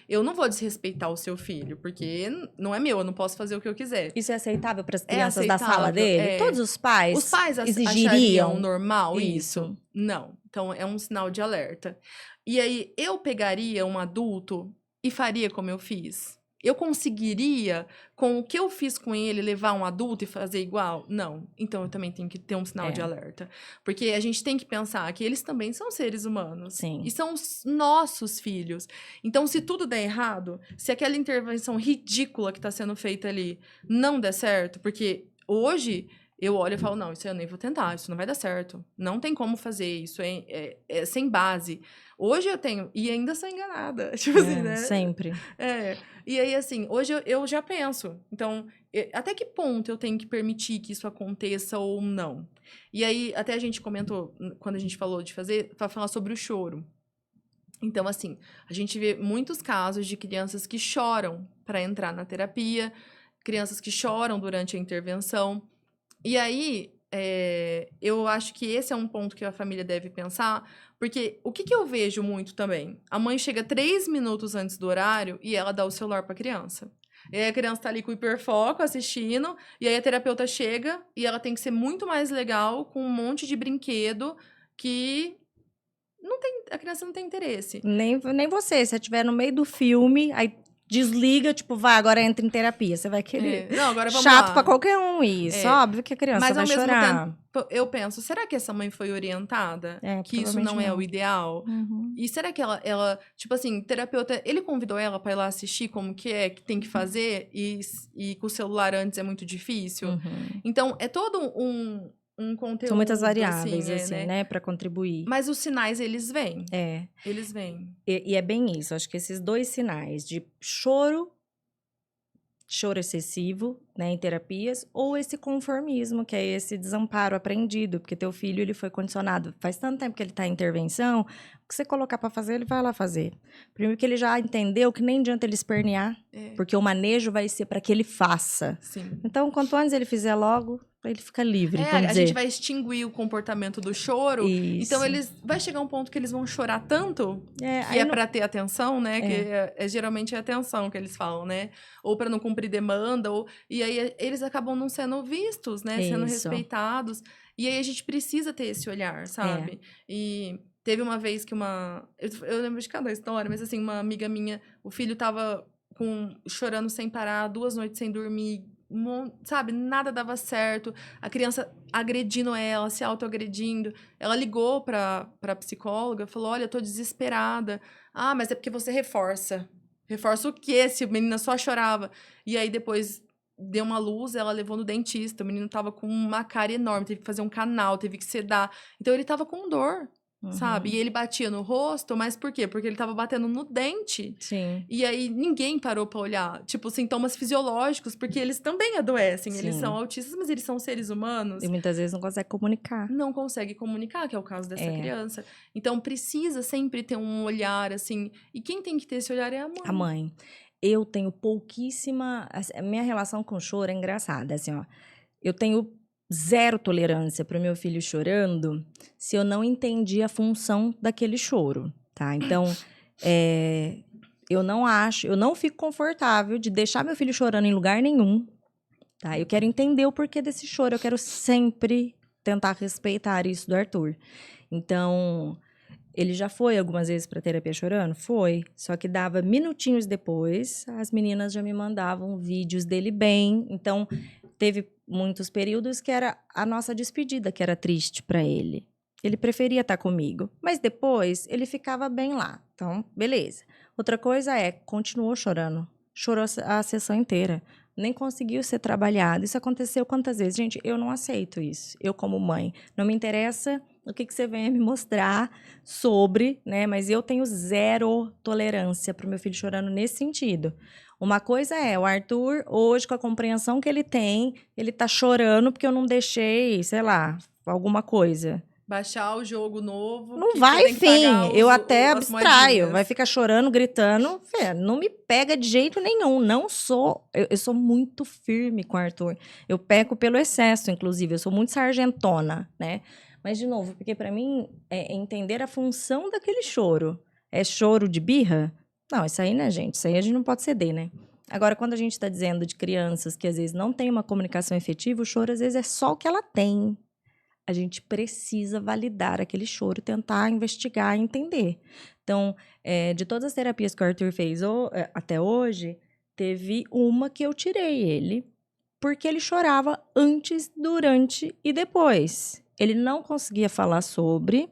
eu não vou desrespeitar o seu filho, porque não é meu, eu não posso fazer o que eu quiser. Isso é aceitável para as crianças da sala dele? Todos os pais exigiriam normal isso? Não. Então, é um sinal de alerta. E aí, eu pegaria um adulto e faria como eu fiz? Eu conseguiria, com o que eu fiz com ele, levar um adulto e fazer igual? Não. Então, eu também tenho que ter um sinal de alerta. Porque a gente tem que pensar que eles também são seres humanos. Sim. E são os nossos filhos. Então, se tudo der errado, se aquela intervenção ridícula que está sendo feita ali não der certo, porque hoje eu olho e falo, não, isso eu nem vou tentar, isso não vai dar certo. Não tem como fazer, isso é sem base. Hoje eu tenho, e ainda sou enganada, tipo assim, né? Sempre. E aí, assim, hoje eu já penso. Então, até que ponto eu tenho que permitir que isso aconteça ou não? E aí, até a gente comentou, quando a gente falou de para falar sobre o choro. Então, assim, a gente vê muitos casos de crianças que choram para entrar na terapia, crianças que choram durante a intervenção. E aí, eu acho que esse é um ponto que a família deve pensar, porque o que eu vejo muito também? A mãe chega 3 minutos antes do horário e ela dá o celular para a criança. E aí a criança tá ali com hiperfoco, assistindo, e aí a terapeuta chega e ela tem que ser muito mais legal, com um monte de brinquedo que a criança não tem interesse. Nem você, se você estiver no meio do filme, aí desliga, tipo, vai, agora entra em terapia. Você vai querer. Não, agora vamos chato lá. Pra qualquer um isso. Óbvio que a criança vai chorar. Tempo, eu penso, será que essa mãe foi orientada? Que isso não é o ideal? Uhum. E será que ela, tipo assim, terapeuta, ele convidou ela pra ir lá assistir como que tem que fazer? E com o celular antes é muito difícil? Uhum. Então, é todo um conteúdo. São muitas variáveis, assim, né? Pra contribuir. Mas os sinais, eles vêm. Eles vêm. E é bem isso. Acho que esses 2 sinais de choro excessivo né, em terapias, ou esse conformismo, que é esse desamparo aprendido, porque teu filho, ele foi condicionado, faz tanto tempo que ele tá em intervenção, o que você colocar para fazer, ele vai lá fazer. Primeiro que ele já entendeu que nem adianta ele espernear, porque o manejo vai ser para que ele faça. Sim. Então, quanto antes ele fizer logo, ele fica livre, vamos a dizer. gente vai extinguir o comportamento do choro. Isso. Então, vai chegar um ponto que eles vão chorar tanto, que pra ter atenção, né? Que geralmente é atenção que eles falam, né? Ou pra não cumprir demanda. E aí, eles acabam não sendo vistos, né? Isso. Sendo respeitados. E aí, a gente precisa ter esse olhar, sabe? E teve uma vez que eu lembro de cada história, mas assim, uma amiga minha, o filho tava chorando sem parar, 2 noites sem dormir, sabe, nada dava certo, a criança agredindo ela, se autoagredindo. Ela ligou pra psicóloga, falou, olha, eu tô desesperada. Ah, mas é porque você reforça. Reforça o quê? Se a menina só chorava. E aí, depois, deu uma luz, ela levou no dentista, o menino tava com uma cárie enorme, teve que fazer um canal, teve que sedar. Então, ele tava com dor. Sabe? E ele batia no rosto, mas por quê? Porque ele tava batendo no dente. Sim. E aí ninguém parou pra olhar. Tipo, sintomas fisiológicos, porque eles também adoecem. Sim. Eles são autistas, mas eles são seres humanos. E muitas vezes não consegue comunicar. Não consegue comunicar, que é o caso dessa criança. Então, precisa sempre ter um olhar, assim. E quem tem que ter esse olhar é a mãe. A mãe. Eu tenho pouquíssima... A minha relação com o choro é engraçada, assim, ó. Eu tenho 0 tolerância para o meu filho chorando se eu não entendi a função daquele choro, tá? Então, eu não fico confortável de deixar meu filho chorando em lugar nenhum, tá? Eu quero entender o porquê desse choro, eu quero sempre tentar respeitar isso do Arthur. Então, ele já foi algumas vezes para terapia chorando? Foi. Só que dava minutinhos depois, as meninas já me mandavam vídeos dele bem. Então, teve muitos períodos que era a nossa despedida, que era triste para ele. Ele preferia estar comigo. Mas depois, ele ficava bem lá. Então, beleza. Outra coisa continuou chorando. Chorou a sessão inteira. Nem conseguiu ser trabalhado. Isso aconteceu quantas vezes? Gente, eu não aceito isso. Eu, como mãe, não me interessa o que você venha me mostrar sobre, né? Mas eu tenho 0 tolerância para o meu filho chorando nesse sentido. Uma coisa o Arthur, hoje, com a compreensão que ele tem, ele tá chorando porque eu não deixei, sei lá, alguma coisa. Baixar o jogo novo. Não vai, enfim. Eu até abstraio. Vai ficar chorando, gritando. Não me pega de jeito nenhum. Não sou... Eu sou muito firme com o Arthur. Eu peco pelo excesso, inclusive. Eu sou muito sargentona, né? Mas, de novo, porque para mim, entender a função daquele choro. É choro de birra? Não, isso aí, né, gente? Isso aí a gente não pode ceder, né? Agora, quando a gente está dizendo de crianças que às vezes não tem uma comunicação efetiva, o choro às vezes é só o que ela tem. A gente precisa validar aquele choro, tentar investigar e entender. Então, de todas as terapias que o Arthur fez até hoje, teve uma que eu tirei ele, porque ele chorava antes, durante e depois. Ele não conseguia falar sobre...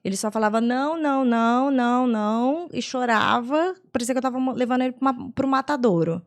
Ele só falava não, não, não, não, não, e chorava. Parecia que eu estava levando ele para o matadouro.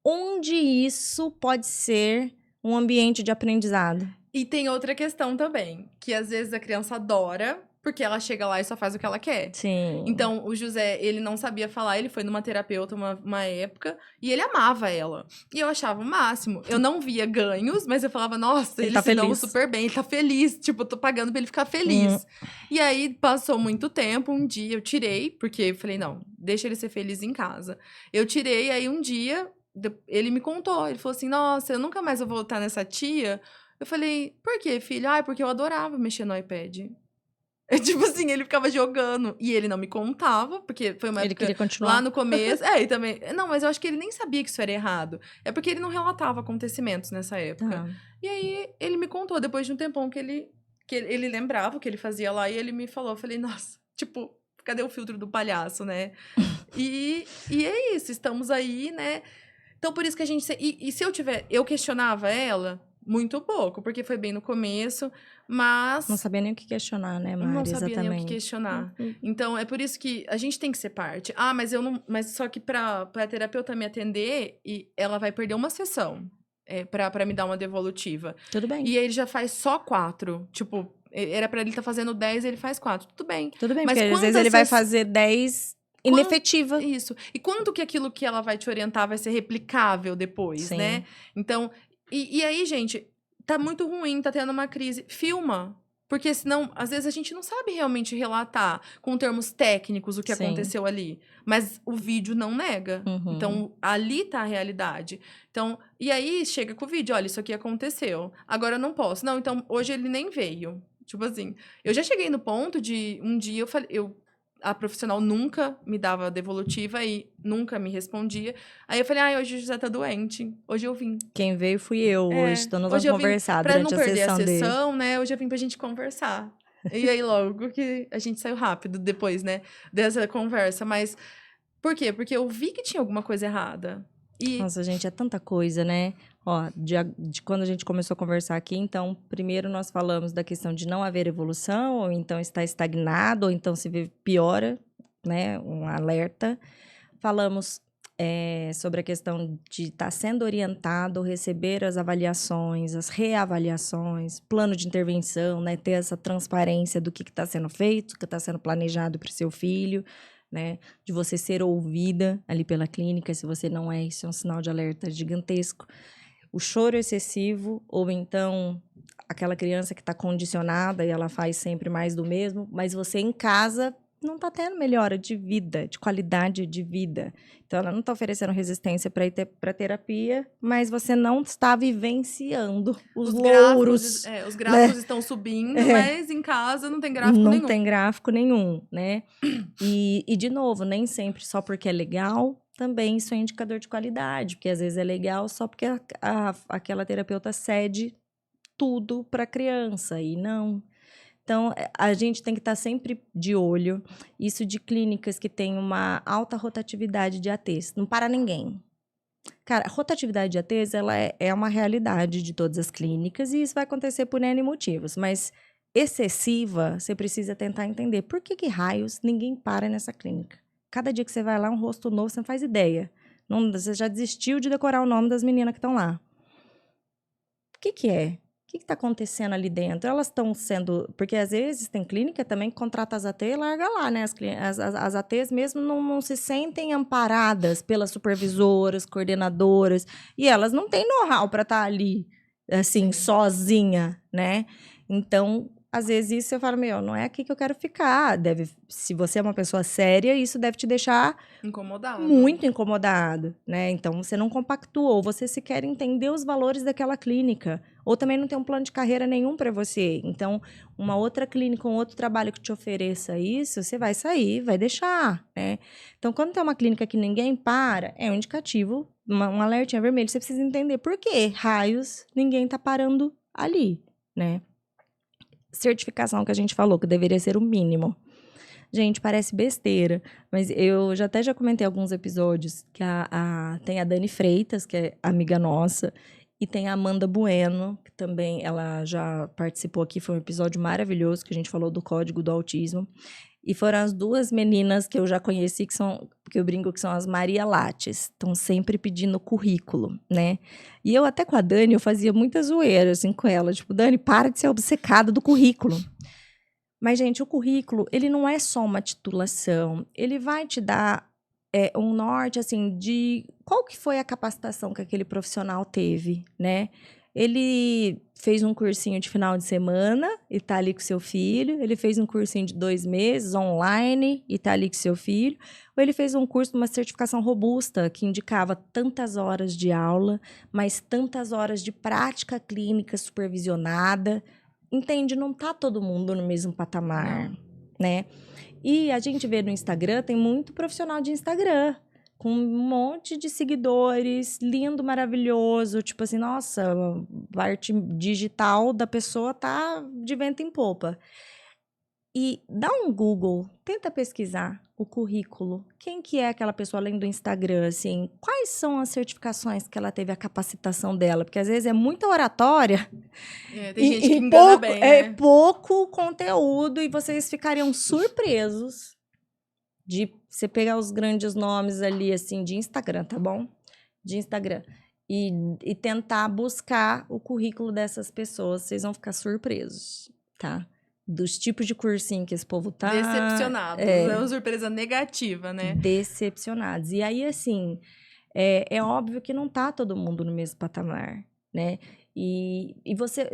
Onde isso pode ser um ambiente de aprendizado? E tem outra questão também, que às vezes a criança adora, porque ela chega lá e só faz o que ela quer. Sim. Então, o José, ele não sabia falar, ele foi numa terapeuta uma época, e ele amava ela. E eu achava o máximo. Eu não via ganhos, mas eu falava, nossa, ele tá se dão super bem, ele tá feliz. Tipo, eu tô pagando pra ele ficar feliz. E aí, passou muito tempo, um dia eu tirei, porque eu falei, não, deixa ele ser feliz em casa. Eu tirei, aí um dia, ele me contou, ele falou assim, nossa, eu nunca mais vou voltar nessa tia. Eu falei, por quê, filho? Ah, porque eu adorava mexer no iPad. Tipo assim, ele ficava jogando. E ele não me contava, porque foi uma época lá no começo. E também... Não, mas eu acho que ele nem sabia que isso era errado. É porque ele não relatava acontecimentos nessa época. E aí, ele me contou, depois de um tempão, que ele lembrava o que ele fazia lá. E ele me falou, eu falei, nossa, tipo, cadê o filtro do palhaço, né? E é isso, estamos aí, né? Então, por isso que a gente... E se eu questionava ela... Muito pouco, porque foi bem no começo, mas... Não sabia nem o que questionar, né, Mari? Não sabia nem o que questionar. Então, é por isso que a gente tem que ser parte. Ah, mas eu não... Mas só que pra terapeuta me atender, e ela vai perder uma sessão pra me dar uma devolutiva. Tudo bem. E ele já faz só 4. Tipo, era pra ele estar fazendo 10, ele faz 4. Tudo bem. Tudo bem, mas porque às vezes ele vai fazer 10... inefetiva. Isso. E quanto que aquilo que ela vai te orientar vai ser replicável depois, Sim. né? Então, e aí, gente, tá muito ruim, tá tendo uma crise. Filma. Porque senão, às vezes, a gente não sabe realmente relatar com termos técnicos o que Sim. aconteceu ali. Mas o vídeo não nega. Uhum. Então, ali tá a realidade. Então, e aí chega com o vídeo, olha, isso aqui aconteceu. Agora eu não posso. Não, então hoje ele nem veio. Tipo assim, eu já cheguei no ponto de um dia a profissional nunca me dava devolutiva e nunca me respondia. Aí eu falei, hoje o José tá doente. Hoje eu vim. Quem veio fui eu hoje. Então nós Hoje vamos eu vim conversar pra não durante a perder a sessão dele. sessão, né? Hoje eu vim pra gente conversar. E aí, logo que a gente saiu rápido depois, né? Dessa conversa. Mas por quê? Porque eu vi que tinha alguma coisa errada. Nossa, gente, é tanta coisa, né? Ó, de quando a gente começou a conversar aqui, então, primeiro nós falamos da questão de não haver evolução, ou então está estagnado, ou então se vê piora, né? Um alerta. Falamos sobre a questão de estar sendo orientado, receber as avaliações, as reavaliações, plano de intervenção, né? Ter essa transparência do que está sendo feito, o que está sendo planejado para o seu filho, né? De você ser ouvida ali pela clínica, se você não é, isso é um sinal de alerta gigantesco. O choro excessivo, ou então aquela criança que está condicionada e ela faz sempre mais do mesmo, mas você em casa não está tendo melhora de vida, de qualidade de vida. Então, ela não está oferecendo resistência para ir para terapia, mas você não está vivenciando os louros. Os gráficos estão subindo, mas em casa não tem gráfico nenhum. Não tem gráfico nenhum, né? E, de novo, nem sempre só porque é legal, também isso é indicador de qualidade, porque às vezes é legal só porque aquela terapeuta cede tudo para a criança, e não. Então, a gente tem que estar sempre de olho. Isso de clínicas que têm uma alta rotatividade de ATs. Não para ninguém. Cara, a rotatividade de ATs, ela é uma realidade de todas as clínicas e isso vai acontecer por N motivos. Mas excessiva, você precisa tentar entender por que raios ninguém para nessa clínica. Cada dia que você vai lá, um rosto novo, você não faz ideia. Você já desistiu de decorar o nome das meninas que estão lá. O que é? O que está acontecendo ali dentro? Elas estão sendo... Porque, às vezes, tem clínica também que contrata as AT e larga lá, né? As ATs mesmo não se sentem amparadas pelas supervisoras, coordenadoras. E elas não têm know-how para estar ali, assim, sozinha, né? Então, às vezes, isso eu falo, não é aqui que eu quero ficar. Se você é uma pessoa séria, isso deve te deixar... incomodado. Muito incomodado, né? Então, você não compactuou, você sequer entendeu os valores daquela clínica. Ou também não tem um plano de carreira nenhum para você. Então, uma outra clínica, um outro trabalho que te ofereça isso, você vai sair, vai deixar, né? Então, quando tem uma clínica que ninguém para, é um indicativo, um alertinha vermelho. Você precisa entender por que raios ninguém está parando ali, né? Certificação que a gente falou, que deveria ser o mínimo. Gente, parece besteira, mas eu já comentei alguns episódios que tem a Dani Freitas, que é amiga nossa, e tem a Amanda Bueno, que também ela já participou aqui, foi um episódio maravilhoso, que a gente falou do código do autismo. E foram as duas meninas que eu já conheci, que eu brinco que são as Maria Lattes, estão sempre pedindo currículo, né? E eu até com a Dani, eu fazia muita zoeira, assim, com ela, tipo, Dani, para de ser obcecada do currículo. Mas, gente, o currículo, ele não é só uma titulação. Ele vai te dar um norte, assim, de qual que foi a capacitação que aquele profissional teve, né? Ele fez um cursinho de final de semana e tá ali com seu filho. Ele fez um cursinho de 2 meses, online, e tá ali com seu filho. Ou ele fez um curso, uma certificação robusta, que indicava tantas horas de aula, mais tantas horas de prática clínica supervisionada. Entende? Não tá todo mundo no mesmo patamar, né? E a gente vê no Instagram, tem muito profissional de Instagram, com um monte de seguidores, lindo, maravilhoso, tipo assim, nossa, a arte digital da pessoa tá de vento em popa. E dá um Google, tenta pesquisar o currículo. Quem que é aquela pessoa além do Instagram, assim? Quais são as certificações que ela teve, a capacitação dela? Porque às vezes é muita oratória tem gente que engana bem, né? É pouco conteúdo e vocês ficariam surpresos de você pegar os grandes nomes ali, assim, de Instagram, tá bom? De Instagram. E tentar buscar o currículo dessas pessoas, vocês vão ficar surpresos, tá? dos tipos de cursinho que esse povo tá... Decepcionados. É uma surpresa negativa, né? Decepcionados. E aí, assim, é óbvio que não tá todo mundo no mesmo patamar, né?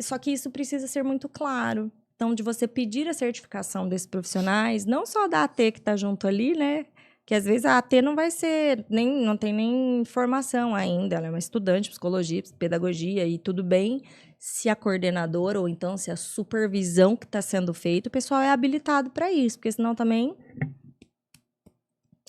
Só que isso precisa ser muito claro. Então, de você pedir a certificação desses profissionais, não só da AT que tá junto ali, né? Que às vezes a AT não vai ser, não tem nem formação ainda, ela é uma estudante de psicologia, pedagogia, e tudo bem se a coordenadora ou então se a supervisão que está sendo feita, o pessoal é habilitado para isso, porque senão também,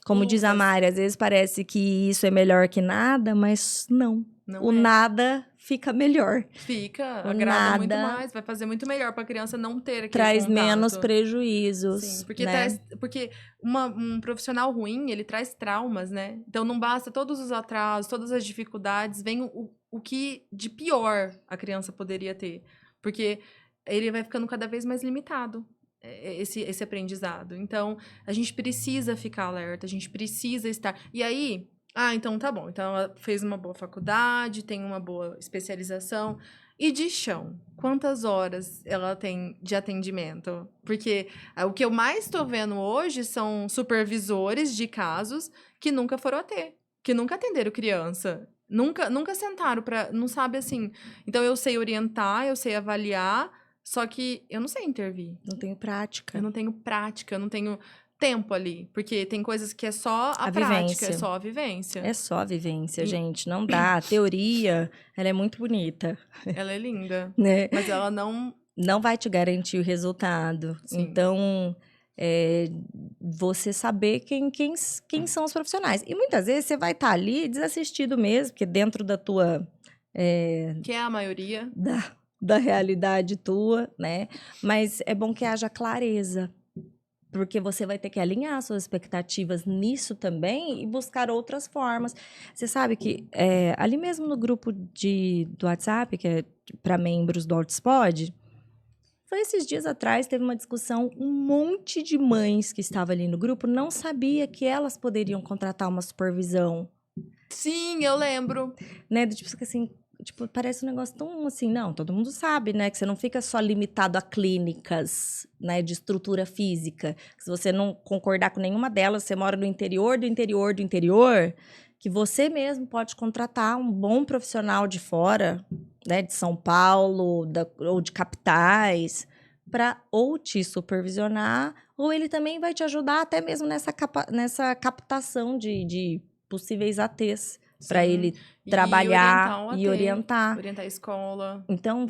como diz a Mari, às vezes parece que isso é melhor que nada, mas não. O nada fica melhor. Fica, agrada muito mais, vai fazer muito melhor para a criança não ter aquele traz contato. Menos prejuízos. Sim, porque, né? porque um profissional ruim, ele traz traumas, né? Então não basta todos os atrasos, todas as dificuldades, vem o que de pior a criança poderia ter. Porque ele vai ficando cada vez mais limitado. Esse aprendizado. Então, a gente precisa ficar alerta, a gente precisa estar... E aí... então tá bom. Então, ela fez uma boa faculdade, tem uma boa especialização. E de chão? Quantas horas ela tem de atendimento? Porque o que eu mais tô vendo hoje são supervisores de casos que nunca foram que nunca atenderam criança. Nunca sentaram para... Não sabe assim... Então, eu sei orientar, eu sei avaliar, só que eu não sei intervir. Não tenho prática. Eu não tenho prática, eu não tenho... tempo ali, porque tem coisas que é só a prática, vivência. É só a vivência. É só a vivência, gente, não dá. A teoria, ela é muito bonita. Ela é linda, né? Mas ela não vai te garantir o resultado. Sim. Então, você saber quem são os profissionais. E muitas vezes você vai estar ali desassistido mesmo, porque dentro da tua... que é a maioria. Da realidade tua, né? Mas é bom que haja clareza. Porque você vai ter que alinhar suas expectativas nisso também e buscar outras formas. Você sabe que ali mesmo no grupo do WhatsApp, que é para membros do Altispod, foi esses dias atrás, teve uma discussão, um monte de mães que estavam ali no grupo não sabia que elas poderiam contratar uma supervisão. Sim, eu lembro. Né? Do tipo assim... Tipo, parece um negócio tão assim, não, todo mundo sabe, né? Que você não fica só limitado a clínicas, né? De estrutura física. Se você não concordar com nenhuma delas, você mora no interior do interior do interior, que você mesmo pode contratar um bom profissional de fora, né? De São Paulo ou de capitais, para ou te supervisionar, ou ele também vai te ajudar até mesmo nessa captação de possíveis ATs. Para ele trabalhar e orientar. Orientar a escola. Então,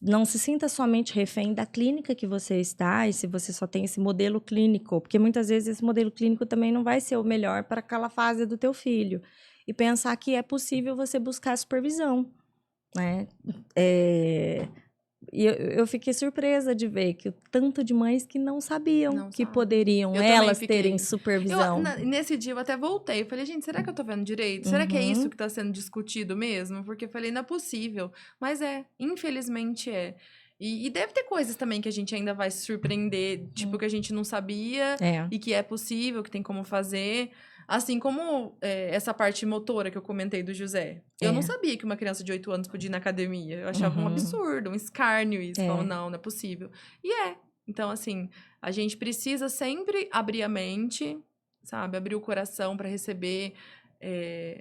não se sinta somente refém da clínica que você está e se você só tem esse modelo clínico. Porque muitas vezes esse modelo clínico também não vai ser o melhor para aquela fase do teu filho. E pensar que é possível você buscar supervisão, né? E eu fiquei surpresa de ver que o tanto de mães que não sabiam que poderiam elas terem supervisão. Nesse dia eu até voltei. Eu falei, gente, será que eu tô vendo direito? Será que é isso que tá sendo discutido mesmo? Porque eu falei, não é possível. Mas infelizmente é. E deve ter coisas também que a gente ainda vai se surpreender, tipo, que a gente não sabia e que é possível, que tem como fazer. Assim como essa parte motora que eu comentei do José. Eu não sabia que uma criança de 8 anos podia ir na academia. Eu achava um absurdo, um escárnio isso. Falava, não é possível. E Então, assim, a gente precisa sempre abrir a mente, sabe? Abrir o coração para receber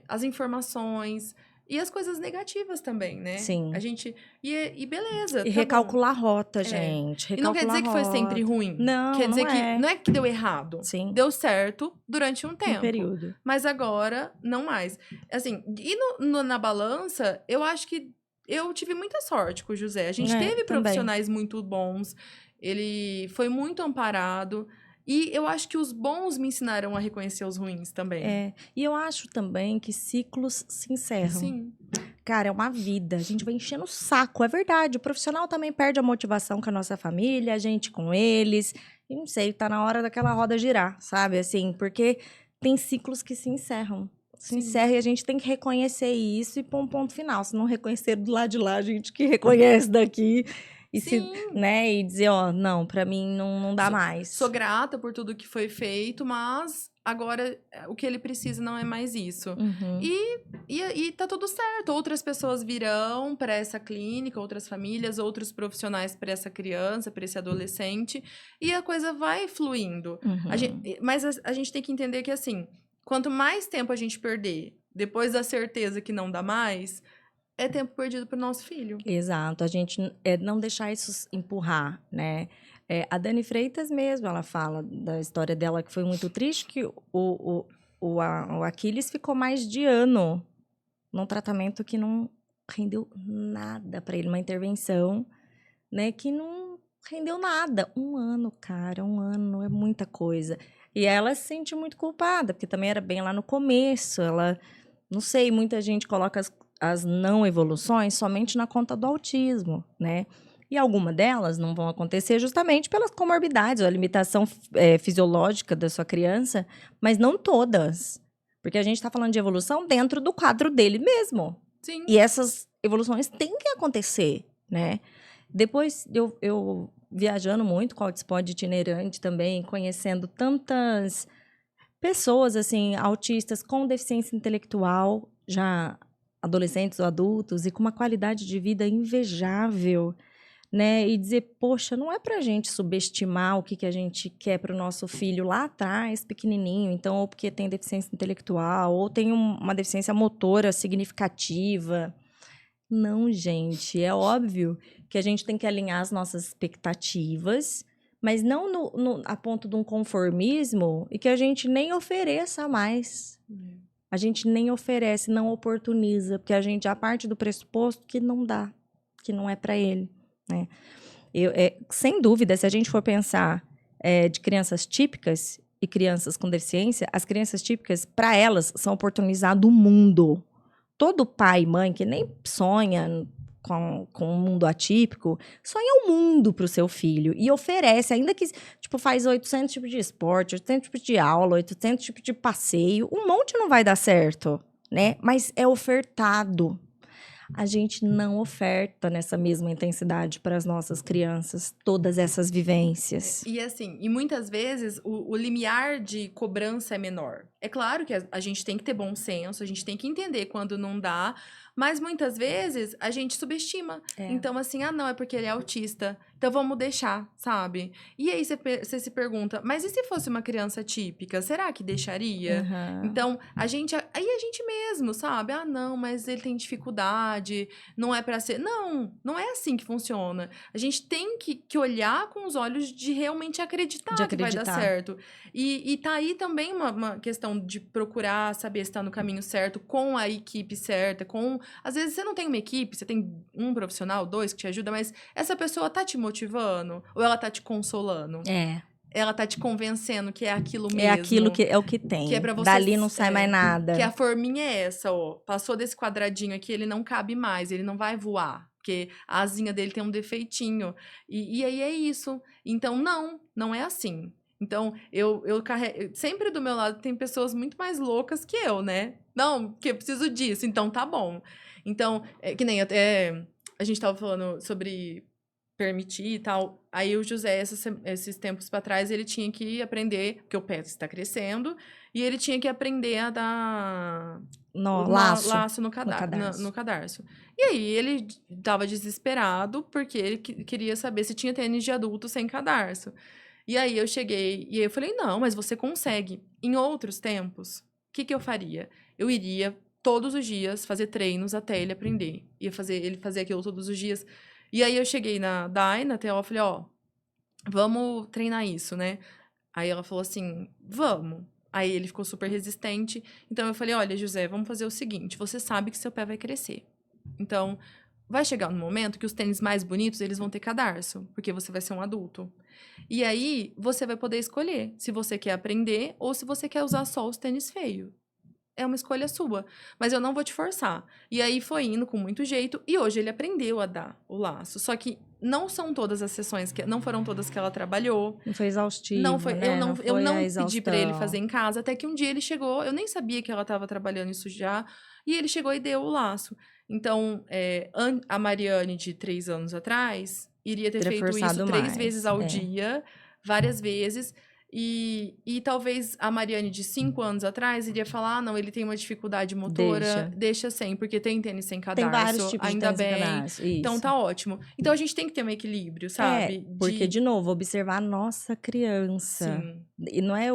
as informações... E as coisas negativas também, né? Sim. A gente... E beleza, E recalcular a rota, gente. E não quer dizer que foi sempre ruim. Não, quer dizer não que não é que deu errado. Sim. Deu certo durante um tempo. Um período. Mas agora, não mais. Assim, e na balança, eu acho que eu tive muita sorte com o José. A gente teve profissionais muito bons. Ele foi muito amparado. E eu acho que os bons me ensinaram a reconhecer os ruins também. E eu acho também que ciclos se encerram. Sim. Cara, é uma vida. A gente vai enchendo o saco, é verdade. O profissional também perde a motivação com a nossa família, a gente com eles. E não sei, tá na hora daquela roda girar, sabe? Assim, porque tem ciclos que se encerram. Se encerra e a gente tem que reconhecer isso e pôr um ponto final. Se não reconhecer do lado de lá, a gente que reconhece daqui... E dizer, não, pra mim não dá mais. Sou grata por tudo que foi feito, mas agora o que ele precisa não é mais isso. Uhum. E tá tudo certo. Outras pessoas virão para essa clínica, outras famílias, outros profissionais para essa criança, para esse adolescente, e a coisa vai fluindo. Uhum. Mas a gente tem que entender que, assim, quanto mais tempo a gente perder, depois da certeza que não dá mais, é tempo perdido pro nosso filho. Exato, a gente não deixar isso empurrar, né? A Dani Freitas mesmo, ela fala da história dela que foi muito triste, que o Aquiles ficou mais de ano num tratamento que não rendeu nada para ele, uma intervenção, né, que não rendeu nada. 1 ano, cara, 1 ano é muita coisa. E ela se sente muito culpada, porque também era bem lá no começo, ela, não sei, muita gente coloca as não evoluções somente na conta do autismo, né? E alguma delas não vão acontecer justamente pelas comorbidades ou a limitação fisiológica da sua criança, mas não todas. Porque a gente está falando de evolução dentro do quadro dele mesmo. Sim. E essas evoluções têm que acontecer, né? Depois eu viajando muito com o Hotspot itinerante também, conhecendo tantas pessoas, assim, autistas com deficiência intelectual, já adolescentes ou adultos, e com uma qualidade de vida invejável, né? E dizer, poxa, não é pra gente subestimar o que a gente quer para o nosso filho lá atrás, pequenininho, então, ou porque tem deficiência intelectual, ou tem uma deficiência motora significativa. Não, gente, é óbvio que a gente tem que alinhar as nossas expectativas, mas não a ponto de um conformismo e que a gente nem ofereça mais. A gente nem oferece, não oportuniza, porque a gente já parte do pressuposto que não dá, que não é para ele, né? Sem dúvida, se a gente for pensar de crianças típicas e crianças com deficiência, as crianças típicas, para elas, são oportunizado o mundo. Todo pai e mãe que nem sonha com um mundo atípico, sonha o mundo para o seu filho e oferece, ainda que tipo, faz 800 tipos de esporte, 800 tipos de aula, 800 tipos de passeio, um monte não vai dar certo, né? Mas é ofertado. A gente não oferta nessa mesma intensidade para as nossas crianças todas essas vivências. E assim, e muitas vezes o limiar de cobrança é menor. É claro que a gente tem que ter bom senso, a gente tem que entender quando não dá, mas muitas vezes a gente subestima. Então, assim, não, é porque ele é autista, então vamos deixar, sabe? E aí você se pergunta, mas e se fosse uma criança típica, será que deixaria? Uhum. Então, aí a gente mesmo, sabe? Não, mas ele tem dificuldade, não é pra ser. Não é assim que funciona. A gente tem que olhar com os olhos de realmente acreditar que vai dar certo. E tá aí também uma questão de procurar saber se tá no caminho certo, com a equipe certa, às vezes você não tem uma equipe, você tem um profissional, 2 que te ajuda, mas essa pessoa tá te motivando? Ou ela tá te consolando? Ela tá te convencendo que é aquilo mesmo. É aquilo que é o que tem. Que é pra você, dali não sai mais nada. Que a forminha é essa, ó. Passou desse quadradinho aqui, ele não cabe mais, ele não vai voar. Porque a asinha dele tem um defeitinho. E aí é isso. Então, não é assim. Então, eu carrego. Sempre do meu lado tem pessoas muito mais loucas que eu, né? Não, porque eu preciso disso, então tá bom. Então, que nem até a gente tava falando sobre permitir e tal. Aí o José, esses tempos para trás, ele tinha que aprender, porque o pé está crescendo, e ele tinha que aprender a dar laço no cadarço. E aí ele tava desesperado, porque ele queria saber se tinha tênis de adulto sem cadarço. E aí eu cheguei, e eu falei, não, mas você consegue. Em outros tempos, o que eu faria? Eu iria todos os dias fazer treinos até ele aprender. Ele fazer aquilo todos os dias. E aí eu cheguei na Dai, na Theo, e falei, vamos treinar isso, né? Aí ela falou assim, vamos. Aí ele ficou super resistente. Então eu falei, olha, José, vamos fazer o seguinte, você sabe que seu pé vai crescer. Então, vai chegar um momento que os tênis mais bonitos, eles vão ter cadarço, porque você vai ser um adulto. E aí, você vai poder escolher se você quer aprender ou se você quer usar só os tênis feios. É uma escolha sua, mas eu não vou te forçar. E aí foi indo com muito jeito, e hoje ele aprendeu a dar o laço. Só que não são todas as sessões, não foram todas que ela trabalhou. Não foi exaustivo, não foi, né? Eu não pedi pra ele fazer em casa, até que um dia ele chegou, eu nem sabia que ela estava trabalhando isso já, e ele chegou e deu o laço. Então, a Mariane, de 3 anos atrás, iria ter feito isso 3 vezes ao dia, várias vezes. E talvez a Mariane de 5 anos atrás iria falar, não, ele tem uma dificuldade motora, deixa sem, porque tem tênis sem cadarço, tem vários tipos ainda de tênis bem, sem cadarço, então tá ótimo. Então a gente tem que ter um equilíbrio, sabe? Porque, de novo, observar a nossa criança. Sim. E não é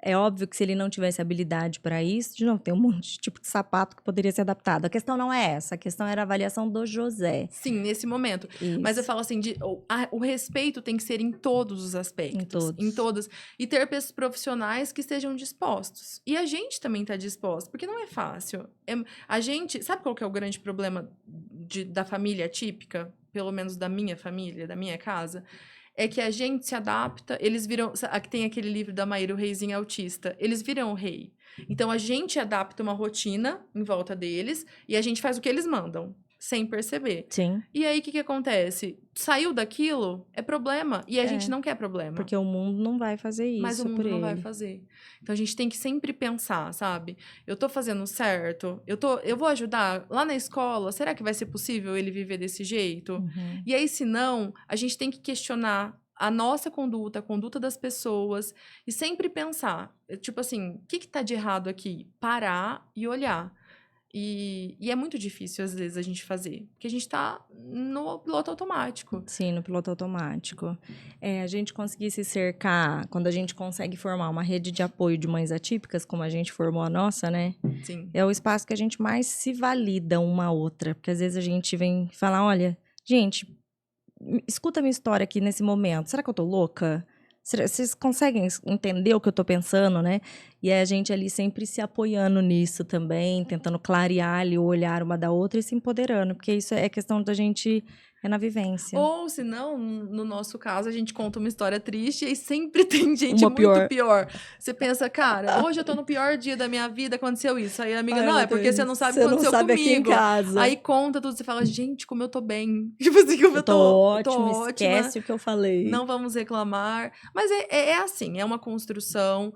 É óbvio que se ele não tivesse habilidade para isso, de novo, tem um monte de tipo de sapato que poderia ser adaptado. A questão não é essa, a questão era a avaliação do José. Sim, nesse momento. Isso. Mas eu falo assim, o respeito tem que ser em todos os aspectos. Em todos. E ter pessoas profissionais que estejam dispostos. E a gente também tá disposto, porque não é fácil. A gente, sabe qual que é o grande problema da família típica? Pelo menos da minha família, da minha casa? É que a gente se adapta, eles viram... Tem aquele livro da Maíra, O Reizinho Autista. Eles viram o rei. Então, a gente adapta uma rotina em volta deles e a gente faz o que eles mandam, sem perceber. Sim. E aí, o que acontece? Saiu daquilo, é problema. E a gente não quer problema. Porque o mundo não vai fazer isso. Mas o mundo não vai fazer. Então, a gente tem que sempre pensar, sabe? Eu tô fazendo certo? Eu vou ajudar lá na escola? Será que vai ser possível ele viver desse jeito? Uhum. E aí, se não, a gente tem que questionar a nossa conduta, a conduta das pessoas. E sempre pensar, tipo assim, o que tá de errado aqui? Parar e olhar. E é muito difícil, às vezes, a gente fazer. Porque a gente tá no piloto automático. Sim, no piloto automático. A gente conseguir se cercar, quando a gente consegue formar uma rede de apoio de mães atípicas, como a gente formou a nossa, né? Sim. É o espaço que a gente mais se valida uma a outra. Porque às vezes a gente vem falar, olha, gente, escuta a minha história aqui nesse momento. Será que eu tô louca? Vocês conseguem entender o que eu tô pensando, né? E a gente ali sempre se apoiando nisso também, tentando clarear ali o olhar uma da outra e se empoderando, porque isso é questão da gente, é na vivência. Ou, se não, no nosso caso, a gente conta uma história triste e sempre tem gente muito pior. Você pensa, cara, hoje eu tô no pior dia da minha vida, aconteceu isso. Aí a amiga, não, é porque você não sabe o que aconteceu comigo. Aqui em casa. Aí conta tudo, você fala, gente, como eu tô bem. Tipo assim, como eu tô ótima. Esquece o que eu falei. Não vamos reclamar. Mas é assim, é uma construção.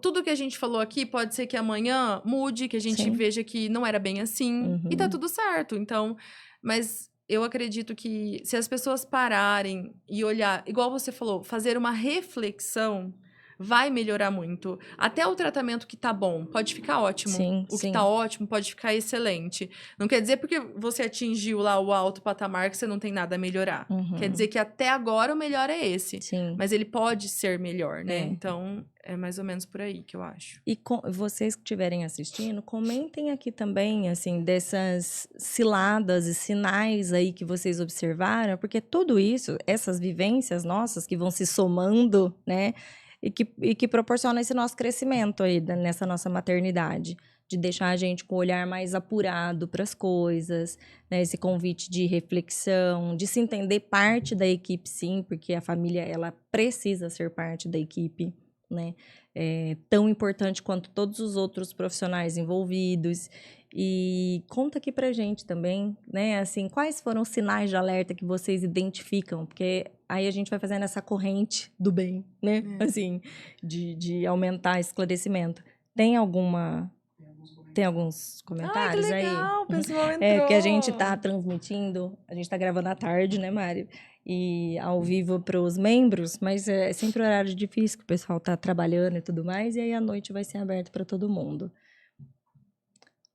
Tudo que a gente falou aqui pode ser que amanhã mude, que a gente veja que não era bem assim. E tá tudo certo. Então, mas eu acredito que se as pessoas pararem e olhar, igual você falou, fazer uma reflexão, vai melhorar muito. Até o tratamento que tá bom pode ficar ótimo. Que tá ótimo pode ficar excelente. Não quer dizer porque você atingiu lá o alto patamar que você não tem nada a melhorar. Quer dizer que até agora o melhor é esse. Mas ele pode ser melhor, né? Então, é mais ou menos por aí que eu acho. E vocês que estiverem assistindo, comentem aqui também, assim, dessas ciladas e sinais aí que vocês observaram, porque tudo isso, essas vivências nossas que vão se somando, né? E que proporciona esse nosso crescimento aí, nessa nossa maternidade. De deixar a gente com o olhar mais apurado para as coisas, né? Esse convite de reflexão, de se entender parte da equipe, sim, porque a família, ela precisa ser parte da equipe, né? É tão importante quanto todos os outros profissionais envolvidos. E conta aqui pra gente também, né, assim, quais foram os sinais de alerta que vocês identificam, porque aí a gente vai fazendo essa corrente do bem, né, assim, de aumentar esse esclarecimento. Tem alguns comentários aí? Ah, que legal, o pessoal entrou. Porque a gente tá transmitindo, a gente tá gravando à tarde, né, Mari? E ao vivo para os membros, mas é sempre um horário difícil, que o pessoal tá trabalhando e tudo mais, e aí à noite vai ser aberto para todo mundo.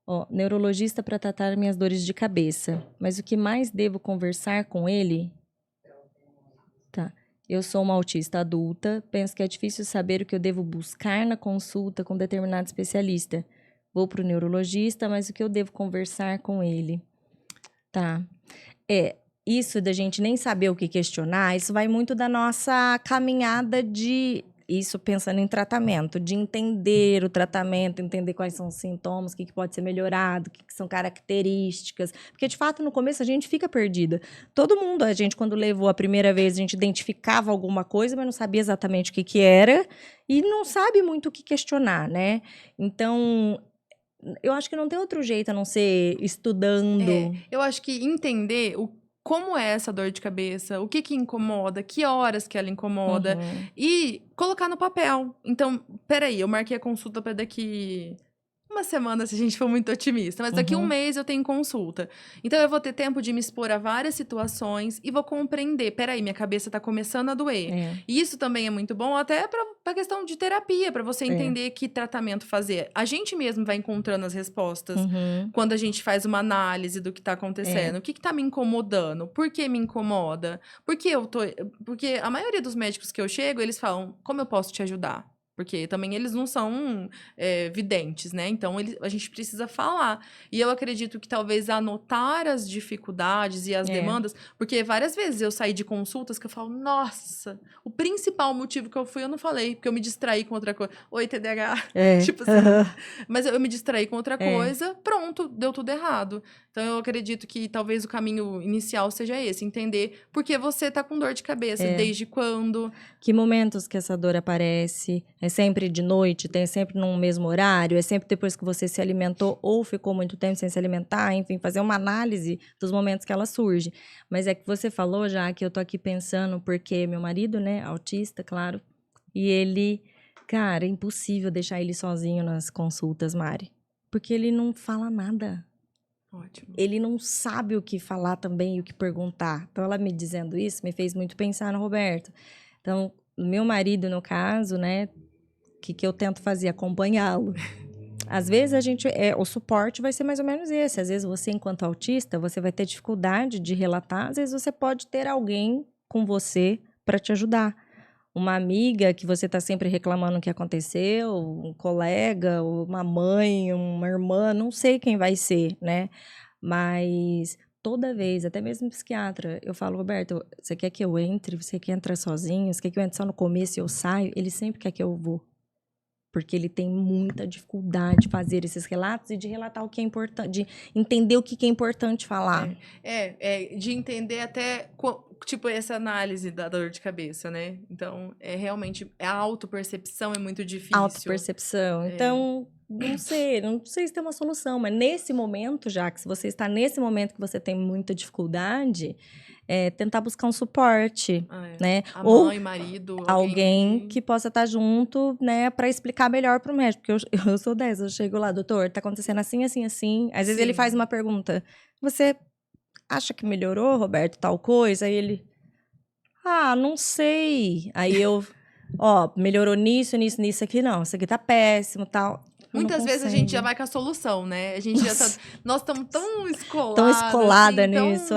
Ó, neurologista para tratar minhas dores de cabeça, mas o que mais devo conversar com ele? Tá. Eu sou uma autista adulta, penso que é difícil saber o que eu devo buscar na consulta com determinado especialista. Vou para o neurologista, mas o que eu devo conversar com ele? Tá. Isso da gente nem saber o que questionar, isso vai muito da nossa caminhada isso pensando em tratamento, de entender o tratamento, entender quais são os sintomas, o que pode ser melhorado, o que são características. Porque, de fato, no começo a gente fica perdida. Todo mundo, a gente, quando levou a primeira vez, a gente identificava alguma coisa, mas não sabia exatamente o que era e não sabe muito o que questionar, né? Então, eu acho que não tem outro jeito a não ser estudando. Eu acho que entender como é essa dor de cabeça, o que incomoda, que horas que ela incomoda, e colocar no papel. Então, peraí, eu marquei a consulta para daqui uma semana se a gente for muito otimista, mas daqui um mês eu tenho consulta. Então eu vou ter tempo de me expor a várias situações e vou compreender, peraí, minha cabeça tá começando a doer. E isso também é muito bom até pra questão de terapia, pra você entender que tratamento fazer. A gente mesmo vai encontrando as respostas quando a gente faz uma análise do que tá acontecendo. O que tá me incomodando? Por que me incomoda? Porque a maioria dos médicos que eu chego, eles falam, como eu posso te ajudar? Porque também eles não são videntes, né? Então, a gente precisa falar. E eu acredito que talvez anotar as dificuldades e as demandas... Porque várias vezes eu saí de consultas que eu falo, nossa, o principal motivo que eu fui, eu não falei, porque eu me distraí com outra coisa. Oi, TDAH. Tipo assim. Mas eu me distraí com outra coisa, pronto, deu tudo errado. Então, eu acredito que talvez o caminho inicial seja esse, entender por que você tá com dor de cabeça, desde quando. Que momentos que essa dor aparece? É sempre de noite? Tem sempre no mesmo horário? É sempre depois que você se alimentou ou ficou muito tempo sem se alimentar? Enfim, fazer uma análise dos momentos que ela surge. Mas é que você falou já que eu tô aqui pensando, porque meu marido, né, autista, claro, e ele, cara, é impossível deixar ele sozinho nas consultas, Mari, porque ele não fala nada. Ótimo. Ele não sabe o que falar também e o que perguntar. Então, ela me dizendo isso me fez muito pensar no Roberto. Então, meu marido, no caso, né, que eu tento fazer? Acompanhá-lo. Às vezes, o suporte vai ser mais ou menos esse. Às vezes, você, enquanto autista, você vai ter dificuldade de relatar. Às vezes, você pode ter alguém com você para te ajudar. Uma amiga que você está sempre reclamando o que aconteceu, um colega, uma mãe, uma irmã, não sei quem vai ser, né? Mas toda vez, até mesmo psiquiatra, eu falo, Roberto, você quer que eu entre? Você quer entrar sozinho? Você quer que eu entre só no começo e eu saio? Ele sempre quer que eu vou. Porque ele tem muita dificuldade de fazer esses relatos e de relatar o que é importante, de entender o que é importante falar. De entender até, tipo, essa análise da dor de cabeça, né? Então, realmente, a autopercepção é muito difícil. Autopercepção. Então, não sei se tem uma solução, mas nesse momento, já que se você está nesse momento que você tem muita dificuldade, tentar buscar um suporte, né? Ou mãe, marido, alguém que possa estar junto, né, para explicar melhor para o médico. Porque eu sou dessa, eu chego lá, doutor, tá acontecendo assim, assim, assim. Às vezes ele faz uma pergunta, você acha que melhorou, Roberto, tal coisa? Aí ele, não sei. Aí eu, melhorou nisso, nisso, nisso aqui, não. Isso aqui tá péssimo, tal. Muitas vezes a gente já vai com a solução, né? A gente já tá... Nós estamos tão escoladas. Tão escolada assim, nisso,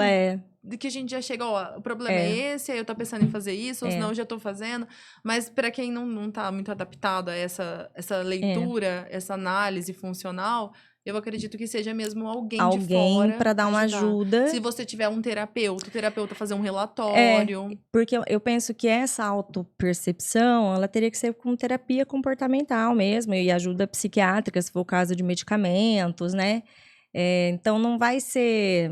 de que a gente já chega, o problema é esse, aí eu tô pensando em fazer isso, ou senão eu já tô fazendo. Mas para quem não tá muito adaptado a essa leitura, essa análise funcional, eu acredito que seja mesmo alguém de fora para dar uma ajuda. Se você tiver um terapeuta, o terapeuta fazer um relatório. Porque eu penso que essa autopercepção, ela teria que ser com terapia comportamental mesmo, e ajuda psiquiátrica, se for o caso de medicamentos, né? Então, não vai ser...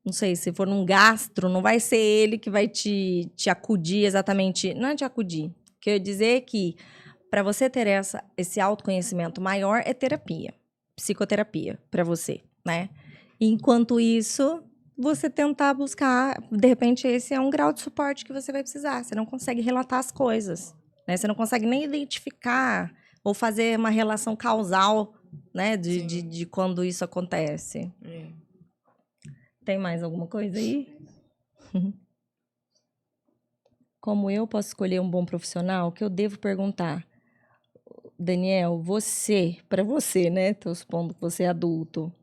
Não sei, se for num gastro, não vai ser ele que vai te acudir exatamente. Não é te acudir. Quer dizer que para você ter esse autoconhecimento maior é terapia, psicoterapia para você, né? Enquanto isso, você tentar buscar, de repente, esse é um grau de suporte que você vai precisar. Você não consegue relatar as coisas, né? Você não consegue nem identificar ou fazer uma relação causal, né? De quando isso acontece. Tem mais alguma coisa aí? Como eu posso escolher um bom profissional? O que eu devo perguntar? Daniel, para você, né? Tô supondo que você é adulto.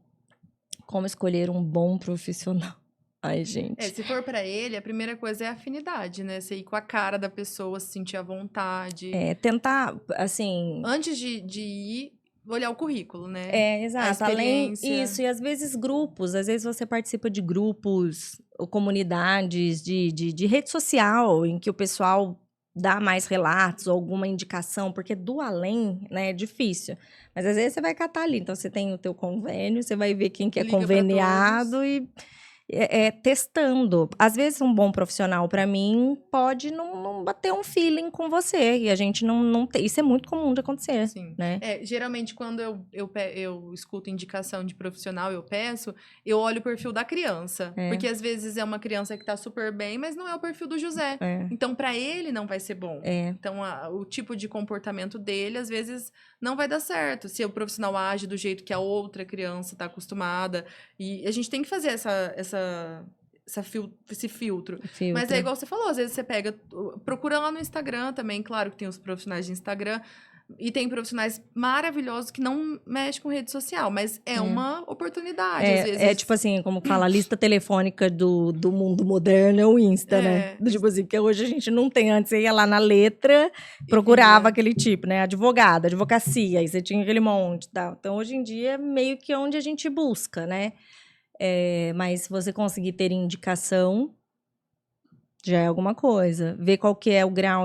Como escolher um bom profissional? Ai, gente. Se for para ele, a primeira coisa é a afinidade, né? Você ir com a cara da pessoa, se sentir à vontade. Tentar, assim... Antes de ir... olhar o currículo, né? Exato. Além isso, e às vezes grupos. Às vezes você participa de grupos ou comunidades de rede social, em que o pessoal dá mais relatos ou alguma indicação, porque do além, né, é difícil. Mas às vezes você vai catar ali. Então, você tem o teu convênio, você vai ver quem que é conveniado testando. Às vezes, um bom profissional, para mim, pode não bater um feeling com você. E a gente não tem. Isso é muito comum de acontecer. Sim. Né? Geralmente, quando eu escuto indicação de profissional, eu olho o perfil da criança. Porque às vezes é uma criança que tá super bem, mas não é o perfil do José. Então, para ele não vai ser bom. Então, o tipo de comportamento dele, às vezes, não vai dar certo. Se o profissional age do jeito que a outra criança tá acostumada. E a gente tem que fazer esse filtro. Mas é igual você falou, às vezes você procura lá no Instagram também, claro que tem os profissionais de Instagram, e tem profissionais maravilhosos que não mexem com rede social, mas é uma oportunidade, às vezes. Tipo assim, como fala, a lista telefônica do mundo moderno é o Insta, né? Tipo assim, porque hoje a gente não tem. Antes você ia lá na letra, procurava aquele tipo, né? Advogada, advocacia, aí você tinha aquele monte, tá? Então, hoje em dia, é meio que onde a gente busca, né? Mas se você conseguir ter indicação, já é alguma coisa. Ver qual que é o grau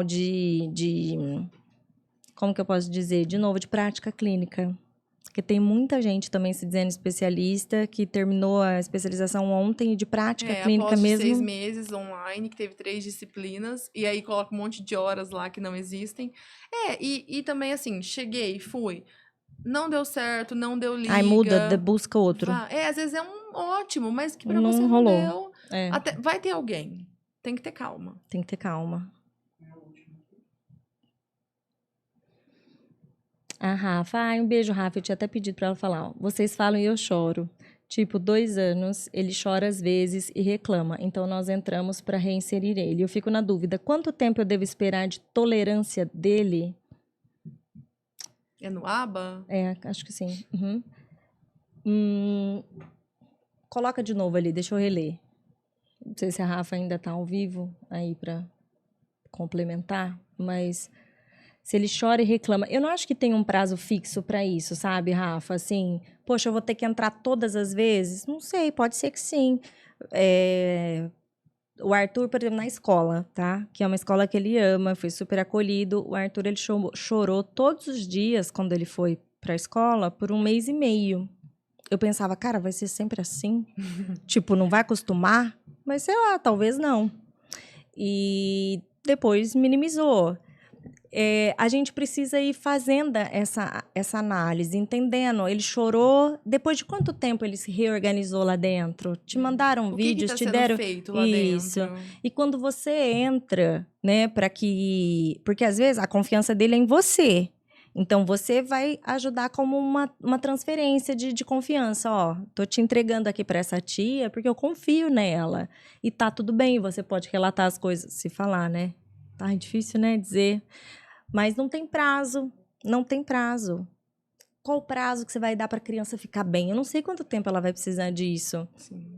como que eu posso dizer? De novo, de prática clínica. Porque tem muita gente também se dizendo especialista, que terminou a especialização ontem e de prática clínica após mesmo. 6 meses online, que teve 3 disciplinas, e aí coloca um monte de horas lá que não existem. E também assim, cheguei, fui. Não deu certo, não deu liga. Aí muda, busca outro. Às vezes é um ótimo, mas que pra não você não rolou. deu. Vai ter alguém. Tem que ter calma. Tem que ter calma. A Rafa, um beijo, Rafa. Eu tinha até pedido pra ela falar. Ó, vocês falam e eu choro. Tipo, 2 anos, ele chora às vezes e reclama. Então, nós entramos pra reinserir ele. Eu fico na dúvida, quanto tempo eu devo esperar de tolerância dele? É no aba? Acho que sim. Coloca de novo ali, deixa eu reler. Não sei se a Rafa ainda tá ao vivo aí pra complementar, mas se ele chora e reclama. Eu não acho que tem um prazo fixo para isso, sabe, Rafa? Assim, poxa, eu vou ter que entrar todas as vezes? Não sei, pode ser que sim. O Arthur, por exemplo, na escola, tá? Que é uma escola que ele ama, foi super acolhido. O Arthur, ele chorou todos os dias quando ele foi para a escola por 1 mês e meio. Eu pensava, cara, vai ser sempre assim? Tipo, não vai acostumar? Mas sei lá, talvez não. E depois minimizou. A gente precisa ir fazendo essa análise, entendendo. Ele chorou. Depois de quanto tempo ele se reorganizou lá dentro? Te mandaram vídeos, que te tá deram sendo feito lá isso. dentro? E quando você entra, né, para que, porque às vezes a confiança dele é em você. Então você vai ajudar como uma transferência de confiança. Ó, tô te entregando aqui para essa tia porque eu confio nela. E tá tudo bem, você pode relatar as coisas, se falar, né? Tá difícil, né, dizer. Mas não tem prazo. Não tem prazo. Qual o prazo que você vai dar para a criança ficar bem? Eu não sei quanto tempo ela vai precisar disso,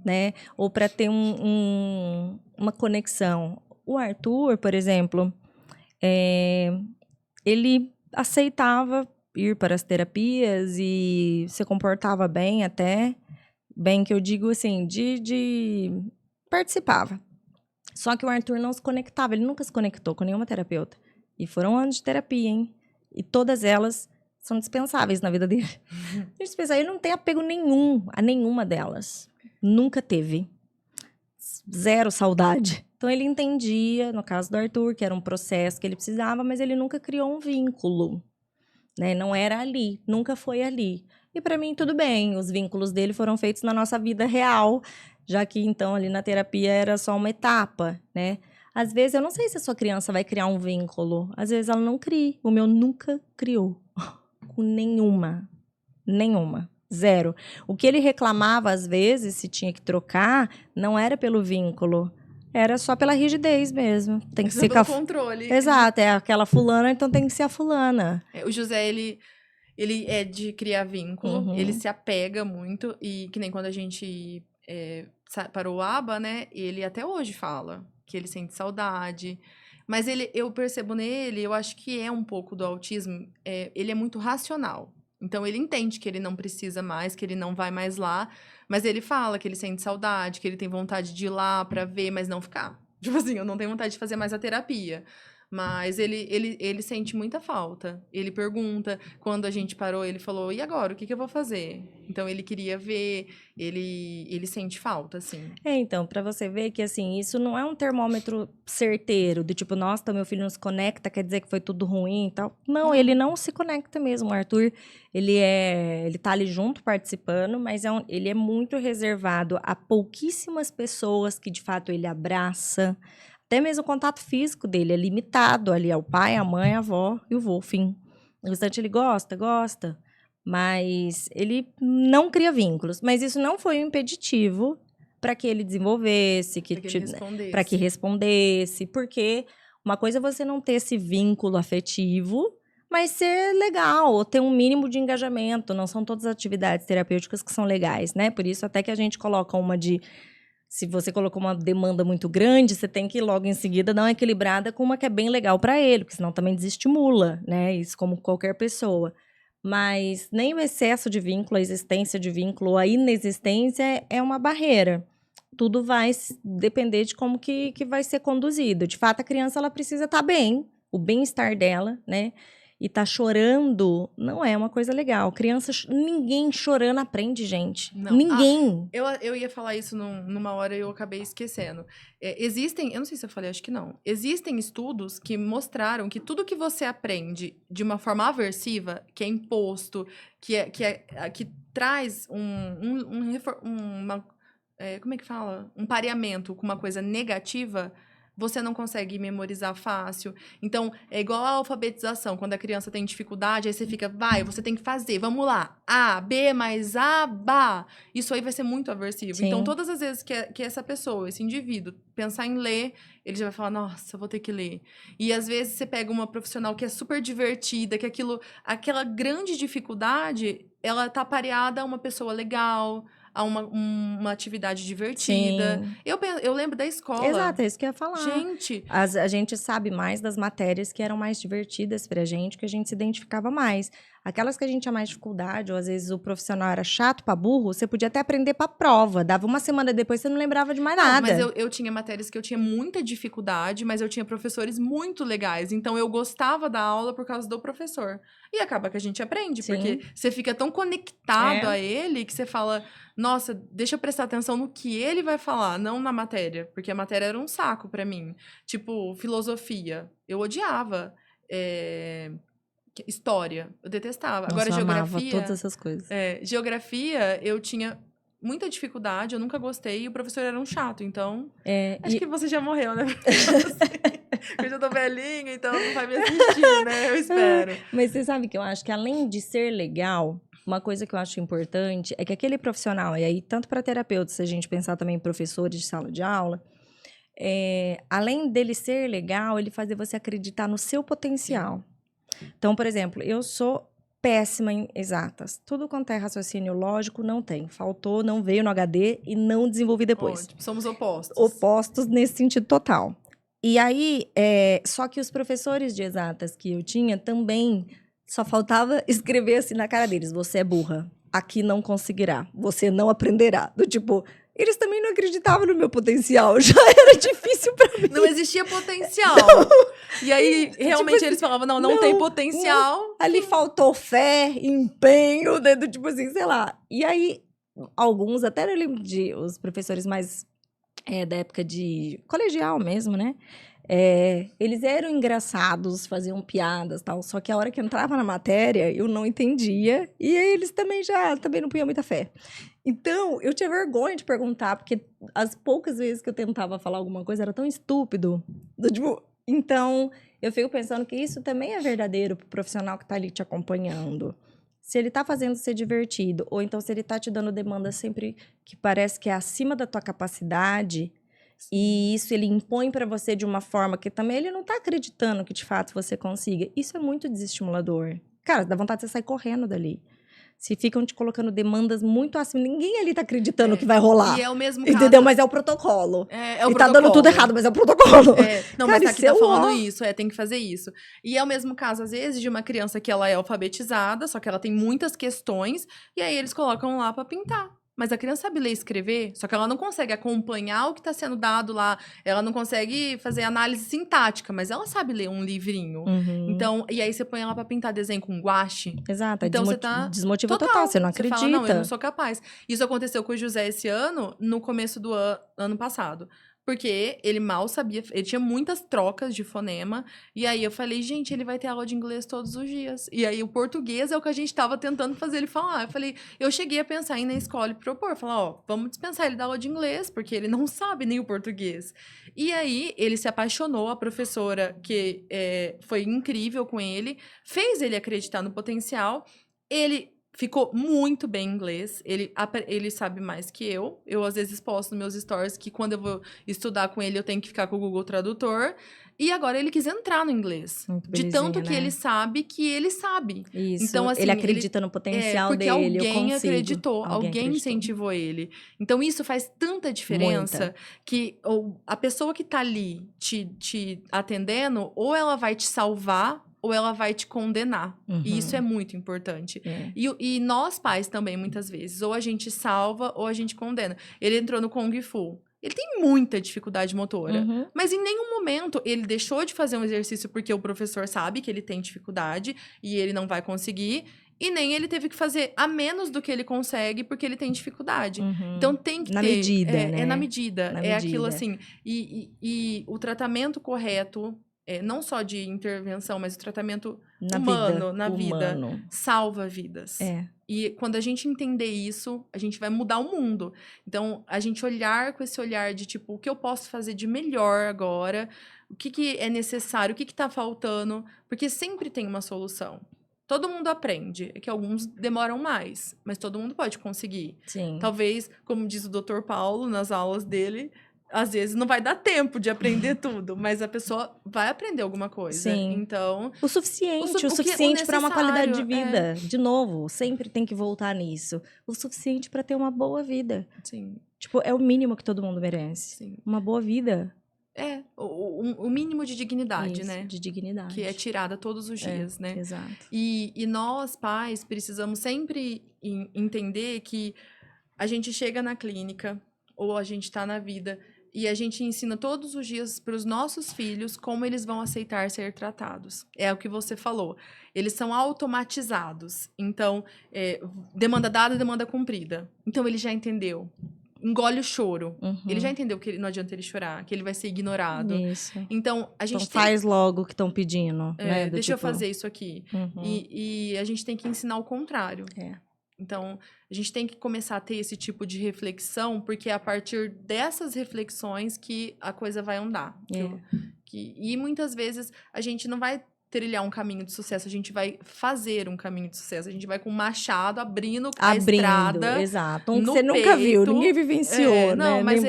né? Ou para ter uma conexão. O Arthur, por exemplo, ele aceitava ir para as terapias e se comportava bem até. Bem que eu digo assim, de participava. Só que o Arthur não se conectava, ele nunca se conectou com nenhuma terapeuta. E foram anos de terapia, hein? E todas elas são dispensáveis na vida dele. Ele não tem apego nenhum a nenhuma delas. Nunca teve. 0 saudade. Então, ele entendia, no caso do Arthur, que era um processo que ele precisava, mas ele nunca criou um vínculo. Né? Não era ali, nunca foi ali. E para mim, tudo bem. Os vínculos dele foram feitos na nossa vida real, já que, então, ali na terapia era só uma etapa, né? Às vezes, eu não sei se a sua criança vai criar um vínculo. Às vezes, ela não cria. O meu nunca criou. Com nenhuma. Nenhuma. 0. O que ele reclamava, às vezes, se tinha que trocar, não era pelo vínculo. Era só pela rigidez mesmo. Tem que ser pelo controle. Exato. É aquela fulana, então tem que ser a fulana. O José, ele é de criar vínculo. Ele se apega muito. E que nem quando a gente parou o aba, né? Ele até hoje fala que ele sente saudade. Mas eu percebo nele, eu acho que é um pouco do autismo. Ele é muito racional. Então, ele entende que ele não precisa mais, que ele não vai mais lá. Mas ele fala que ele sente saudade, que ele tem vontade de ir lá pra ver, mas não ficar. Tipo assim, eu não tenho vontade de fazer mais a terapia. Mas ele sente muita falta. Ele pergunta, quando a gente parou, ele falou, e agora, o que eu vou fazer? Então, ele queria ver, ele sente falta, assim. Então, pra você ver que, assim, isso não é um termômetro certeiro, do tipo, nossa, meu filho não se conecta, quer dizer que foi tudo ruim e tal. Não, ele não se conecta mesmo. O Arthur, ele tá ali junto, participando, mas ele é muito reservado a pouquíssimas pessoas que, de fato, ele abraça. Até mesmo o contato físico dele é limitado ali ao pai, a mãe, a avó e o vô, fim. No restante ele gosta, mas ele não cria vínculos. Mas isso não foi um impeditivo para que ele desenvolvesse, para que respondesse, porque uma coisa é você não ter esse vínculo afetivo, mas ser legal, ou ter um mínimo de engajamento. Não são todas as atividades terapêuticas que são legais, né? Por isso até que a gente coloca uma de... Se você colocou uma demanda muito grande, você tem que logo em seguida dar uma equilibrada com uma que é bem legal para ele, porque senão também desestimula, né? Isso como qualquer pessoa. Mas nem o excesso de vínculo, a existência de vínculo, a inexistência é uma barreira. Tudo vai depender de como que vai ser conduzido. De fato, a criança ela precisa estar bem, o bem-estar dela, né? E tá chorando não é uma coisa legal. Criança, ninguém chorando aprende, gente. Não. Ninguém. Eu ia falar isso numa hora e eu acabei esquecendo. Existem, eu não sei se eu falei, acho que não. Existem estudos que mostraram que tudo que você aprende de uma forma aversiva, que é imposto, que traz como é que fala? Um pareamento com uma coisa negativa, você não consegue memorizar fácil. Então, é igual a alfabetização. Quando a criança tem dificuldade, aí você fica, você tem que fazer, vamos lá. A, B mais A, Bá. Isso aí vai ser muito aversivo. Sim. Então, todas as vezes que essa pessoa, esse indivíduo, pensar em ler, ele já vai falar, nossa, eu vou ter que ler. E, às vezes, você pega uma profissional que é super divertida, que aquela grande dificuldade, ela tá pareada a uma pessoa legal, a uma atividade divertida. Eu lembro da escola. Exato, é isso que eu ia falar. Gente... A gente sabe mais das matérias que eram mais divertidas pra gente, que a gente se identificava mais. Aquelas que a gente tinha mais dificuldade, ou às vezes o profissional era chato pra burro, você podia até aprender pra prova. Dava uma semana depois, você não lembrava de mais nada. Mas eu tinha matérias que eu tinha muita dificuldade, mas eu tinha professores muito legais. Então, eu gostava da aula por causa do professor. E acaba que a gente aprende, Sim. porque você fica tão conectado a ele que você fala... Nossa, deixa eu prestar atenção no que ele vai falar, não na matéria. Porque a matéria era um saco pra mim. Tipo, filosofia. Eu odiava. História. Eu detestava. Nossa, agora, geografia... Eu amava todas essas coisas. Geografia, eu tinha muita dificuldade, eu nunca gostei. E o professor era um chato, então... acho que você já morreu, né? Eu já tô velhinha, então não vai me assistir, né? Eu espero. Mas você sabe que eu acho que além de ser legal... Uma coisa que eu acho importante é que aquele profissional, e aí tanto para terapeutas, se a gente pensar também em professores de sala de aula, além dele ser legal, ele fazer você acreditar no seu potencial. Então, por exemplo, eu sou péssima em exatas. Tudo quanto é raciocínio lógico, não tem. Faltou, não veio no HD e não desenvolvi depois. Somos opostos. Opostos nesse sentido total. E aí, só que os professores de exatas que eu tinha também... Só faltava escrever assim na cara deles, você é burra, aqui não conseguirá, você não aprenderá. Do tipo, eles também não acreditavam no meu potencial, já era difícil pra mim. Não existia potencial. Não. E aí, realmente, tipo, eles falavam, não tem potencial. Não. Ali faltou fé, empenho, né, do tipo assim, sei lá. E aí, alguns, até eu lembro de os professores mais da época de colegial mesmo, né? Eles eram engraçados, faziam piadas e tal, só que a hora que entrava na matéria, eu não entendia, e aí eles também não punham muita fé. Então, eu tinha vergonha de perguntar, porque as poucas vezes que eu tentava falar alguma coisa, era tão estúpido. Tipo, então, eu fico pensando que isso também é verdadeiro pro profissional que tá ali te acompanhando. Se ele tá fazendo ser divertido, ou então se ele tá te dando demanda sempre que parece que é acima da tua capacidade... E isso ele impõe para você de uma forma que também ele não tá acreditando que de fato você consiga. Isso é muito desestimulador. Cara, dá vontade de você sair correndo dali. Se ficam te colocando demandas muito acima, ninguém ali tá acreditando que vai rolar. E é o mesmo caso. Entendeu? Mas é o protocolo. É o protocolo. Tá dando tudo errado, mas é o protocolo. Não, cara, mas aqui tá falando isso, tem que fazer isso. E é o mesmo caso, às vezes, de uma criança que ela é alfabetizada, só que ela tem muitas questões, e aí eles colocam lá pra pintar. Mas a criança sabe ler e escrever, só que ela não consegue acompanhar o que está sendo dado lá. Ela não consegue fazer análise sintática, mas ela sabe ler um livrinho. Então, e aí você põe ela para pintar desenho com guache. Exato, então você tá desmotiva total, você não acredita. Você fala, não, eu não sou capaz. Isso aconteceu com o José esse ano, no começo do ano passado. Porque ele mal sabia, ele tinha muitas trocas de fonema. E aí eu falei, gente, ele vai ter aula de inglês todos os dias. E aí o português é o que a gente tava tentando fazer ele falar. Eu falei, eu cheguei a pensar em ir na escola e propor, falar, ó, vamos dispensar ele da aula de inglês, porque ele não sabe nem o português. E aí ele se apaixonou, a professora, que foi incrível com ele, fez ele acreditar no potencial. Ele ficou muito bem em inglês. Ele sabe mais que eu. Eu, às vezes, posto nos meus stories que quando eu vou estudar com ele, eu tenho que ficar com o Google Tradutor. E agora ele quis entrar no inglês. De tanto que ele sabe que ele sabe. Isso. Então, assim, ele acredita no potencial porque dele. Porque alguém acreditou. Alguém incentivou ele. Então, isso faz tanta diferença que a pessoa que tá ali te atendendo, ou ela vai te salvar, ou ela vai te condenar. E isso é muito importante. E nós, pais, também, muitas vezes. Ou a gente salva, ou a gente condena. Ele entrou no Kung Fu. Ele tem muita dificuldade motora. Mas em nenhum momento ele deixou de fazer um exercício porque o professor sabe que ele tem dificuldade e ele não vai conseguir. E nem ele teve que fazer a menos do que ele consegue porque ele tem dificuldade. Então tem que na ter... medida, né? É na medida. Na medida. Aquilo assim. E o tratamento correto... não só de intervenção, mas o tratamento humano, na vida, salva vidas. E quando a gente entender isso, a gente vai mudar o mundo. Então, a gente olhar com esse olhar de, tipo, o que eu posso fazer de melhor agora? O que é necessário? O que tá faltando? Porque sempre tem uma solução. Todo mundo aprende. É que alguns demoram mais, mas todo mundo pode conseguir. Sim. Talvez, como diz o Dr. Paulo nas aulas dele... Às vezes não vai dar tempo de aprender tudo, mas a pessoa vai aprender alguma coisa. Sim. Então, o suficiente para uma qualidade de vida. De novo, sempre tem que voltar nisso. O suficiente para ter uma boa vida. Sim. Tipo, é o mínimo que todo mundo merece. Sim. Uma boa vida. O mínimo de dignidade, Isso, né? de dignidade. Que é tirada todos os dias, né? Exato. E nós, pais, precisamos sempre entender que a gente chega na clínica ou a gente tá na vida e a gente ensina todos os dias para os nossos filhos como eles vão aceitar ser tratados. É o que você falou. Eles são automatizados. Então, demanda dada, demanda cumprida. Então, ele já entendeu. Engole o choro. Ele já entendeu que não adianta ele chorar, que ele vai ser ignorado. Isso. Então, a gente faz logo o que estão pedindo. Né? Deixa eu fazer isso aqui. E a gente tem que ensinar o contrário. Então, a gente tem que começar a ter esse tipo de reflexão, porque é a partir dessas reflexões que a coisa vai andar. E muitas vezes a gente não vai trilhar um caminho de sucesso, a gente vai fazer um caminho de sucesso. A gente vai com um machado abrindo a estrada. Exato. Que você nunca viu, ninguém vivenciou, não, né? mas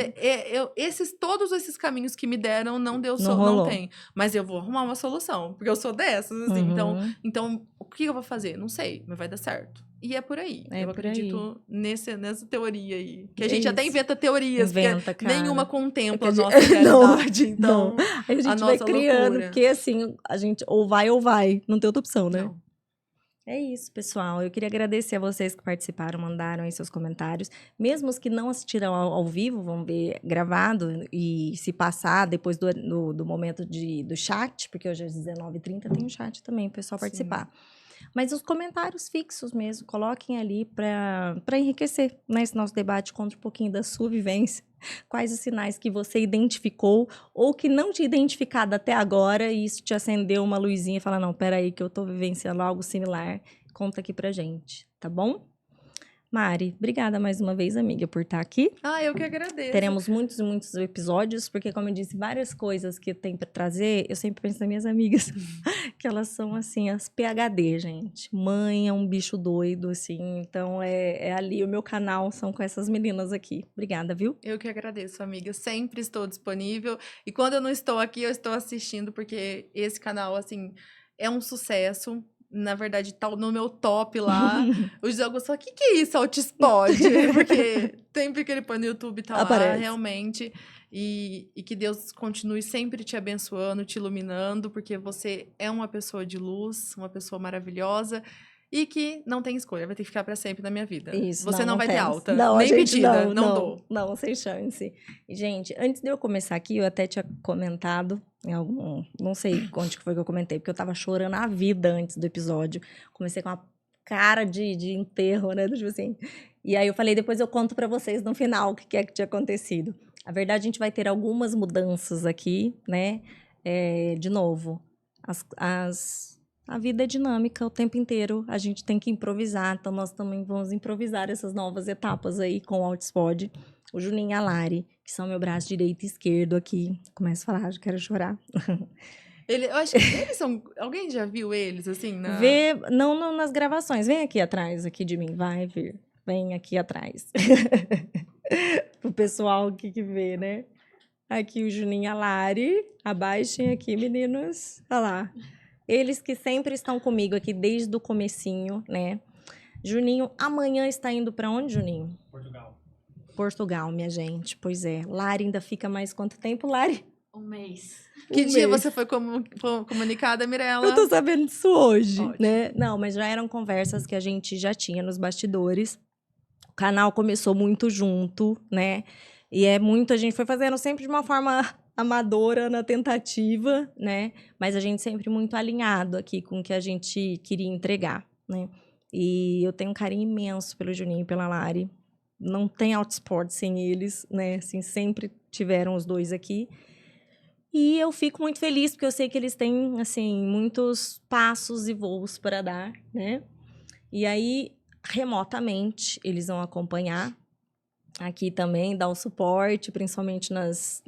todos esses caminhos que me deram não deu certo, não tem. Mas eu vou arrumar uma solução, porque eu sou dessas, assim. Então, o que eu vou fazer? Não sei, mas vai dar certo. E é por aí. Eu acredito nessa teoria aí. Que a gente até inventa teorias, porque nenhuma contempla a nossa realidade. Então, a gente vai criando, loucura. Porque assim, a gente ou vai. Não tem outra opção, né? Não. É isso, pessoal. Eu queria agradecer a vocês que participaram, mandaram aí seus comentários. Mesmo os que não assistiram ao vivo, vão ver gravado. E se passar depois do momento do chat, porque hoje às 19h30 tem um chat também, o pessoal participar. Mas os comentários fixos mesmo, coloquem ali para enriquecer, né, esse nosso debate, conta um pouquinho da sua vivência. Quais os sinais que você identificou ou que não tinha identificado até agora e isso te acendeu uma luzinha e fala, não, peraí que eu tô vivenciando algo similar. Conta aqui pra gente, tá bom? Mari, obrigada mais uma vez, amiga, por estar aqui. Eu que agradeço. Teremos muitos e muitos episódios, porque, como eu disse, várias coisas que eu tenho para trazer, eu sempre penso nas minhas amigas, que elas são, assim, as PhD, gente. Mãe é um bicho doido, assim, então é ali o meu canal, são com essas meninas aqui. Obrigada, viu? Eu que agradeço, amiga. Sempre estou disponível. E quando eu não estou aqui, eu estou assistindo, porque esse canal, assim, é um sucesso. Na verdade, tá no meu top lá. O José Augusto falou, o que é isso, Altispod? Porque sempre que ele põe no YouTube, tá lá, realmente. E que Deus continue sempre te abençoando, te iluminando, porque você é uma pessoa de luz, uma pessoa maravilhosa. e que não tem escolha, vai ter que ficar pra sempre na minha vida. Isso, Você não vai ter alta, não, nem gente, pedida, não dou. Não, sem chance. E, gente, antes de eu começar aqui, eu até tinha comentado, em algum, não sei onde que foi que eu comentei, porque eu tava chorando a vida antes do episódio. Comecei com uma cara de enterro, né? Tipo assim. E aí eu falei, depois eu conto pra vocês no final o que é que tinha acontecido. A verdade, a gente vai ter algumas mudanças aqui, né? De novo, a vida é dinâmica o tempo inteiro, a gente tem que improvisar, então nós também vamos improvisar essas novas etapas aí com o Outspod. O Juninho e a Lari, que são meu braço direito e esquerdo aqui. Começo a falar, já quero chorar. Eu acho que eles são... Alguém já viu eles, assim, Não nas gravações, vem aqui atrás aqui de mim, vai vir. Vem aqui atrás. O pessoal aqui que vê, né? Aqui o Juninho e a Lari. Abaixem aqui, meninos. Olha lá. Eles que sempre estão comigo aqui desde o comecinho, né? Juninho, amanhã está indo para onde, Juninho? Portugal, minha gente. Pois é. Lari ainda fica mais quanto tempo, Lari? Um mês. Que dia você foi comunicada, Mirella? Eu tô sabendo disso hoje, Ótimo. né? Não, mas já eram conversas que a gente já tinha nos bastidores. O canal começou muito junto, né? E a gente foi fazendo sempre de uma forma amadora na tentativa, né? Mas a gente sempre muito alinhado aqui com o que a gente queria entregar, né? E eu tenho um carinho imenso pelo Juninho e pela Lari. Não tem Outspod sem eles, né? Assim, sempre tiveram os dois aqui. E eu fico muito feliz, porque eu sei que eles têm, assim, muitos passos e voos para dar, né? E aí, remotamente, eles vão acompanhar aqui também, dar o suporte, principalmente nas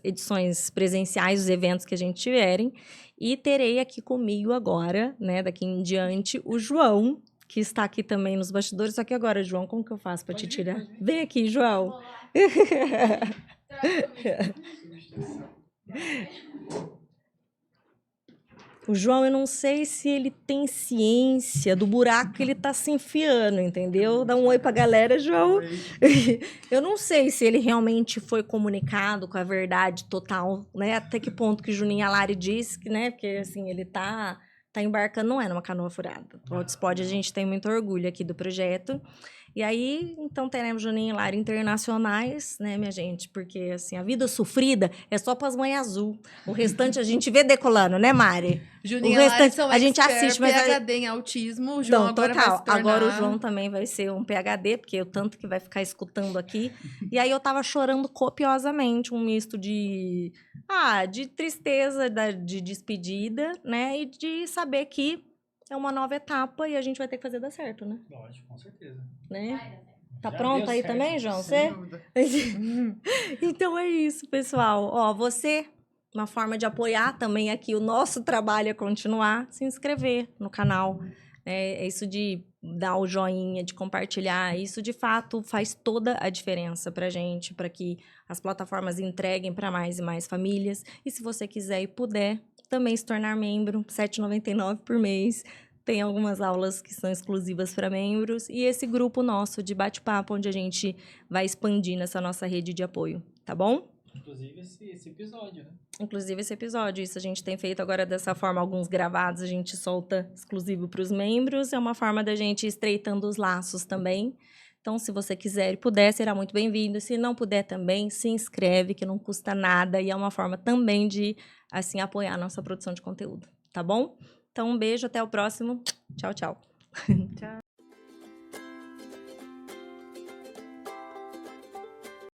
edições presenciais, os eventos que a gente tiverem. E terei aqui comigo agora, né, daqui em diante, o João, que está aqui também nos bastidores. Só que agora, João, como que eu faço para te tirar? Vem aqui, João. O João, eu não sei se ele tem ciência do buraco que ele tá se enfiando, entendeu? Dá um oi pra galera, João. Eu não sei se ele realmente foi comunicado com a verdade total, né? Até que ponto que o Juninho Alari disse que, né? Porque, assim, ele tá embarcando, não é numa canoa furada. O Outspod, a gente tem muito orgulho aqui do projeto. E aí, então, teremos Juninho e Lari internacionais, né, minha gente? Porque, assim, a vida sofrida é só para as mães azul. O restante a gente vê decolando, né, Mari? Juninho o restante são a gente assiste, mas PhD em autismo. O João não, agora total. vai se tornar... Agora o João também vai ser um PhD, porque o tanto que vai ficar escutando aqui. E aí eu tava chorando copiosamente, um misto de tristeza, de despedida, né? E de saber que é uma nova etapa e a gente vai ter que fazer dar certo, né? Lógico, com certeza. Né? Tá Já pronto deu aí certo, também, João? Sem Você? dúvida. Então é isso, pessoal. Ó, você, uma forma de apoiar também aqui o nosso trabalho é continuar, se inscrever no canal. É isso de dar o joinha, de compartilhar. Isso, de fato, faz toda a diferença pra gente, para que as plataformas entreguem para mais e mais famílias. E se você quiser e puder, também se tornar membro, R$ 7,99 por mês. Tem algumas aulas que são exclusivas para membros. E esse grupo nosso de bate-papo, onde a gente vai expandir nessa nossa rede de apoio, tá bom? Inclusive esse episódio, né? Inclusive esse episódio. Isso a gente tem feito agora dessa forma. Alguns gravados a gente solta exclusivo para os membros. É uma forma da gente ir estreitando os laços também. Então, se você quiser e puder, será muito bem-vindo. Se não puder também, se inscreve, que não custa nada. E é uma forma também de, assim, apoiar a nossa produção de conteúdo, tá bom? Então, um beijo, até o próximo. Tchau, tchau. Tchau.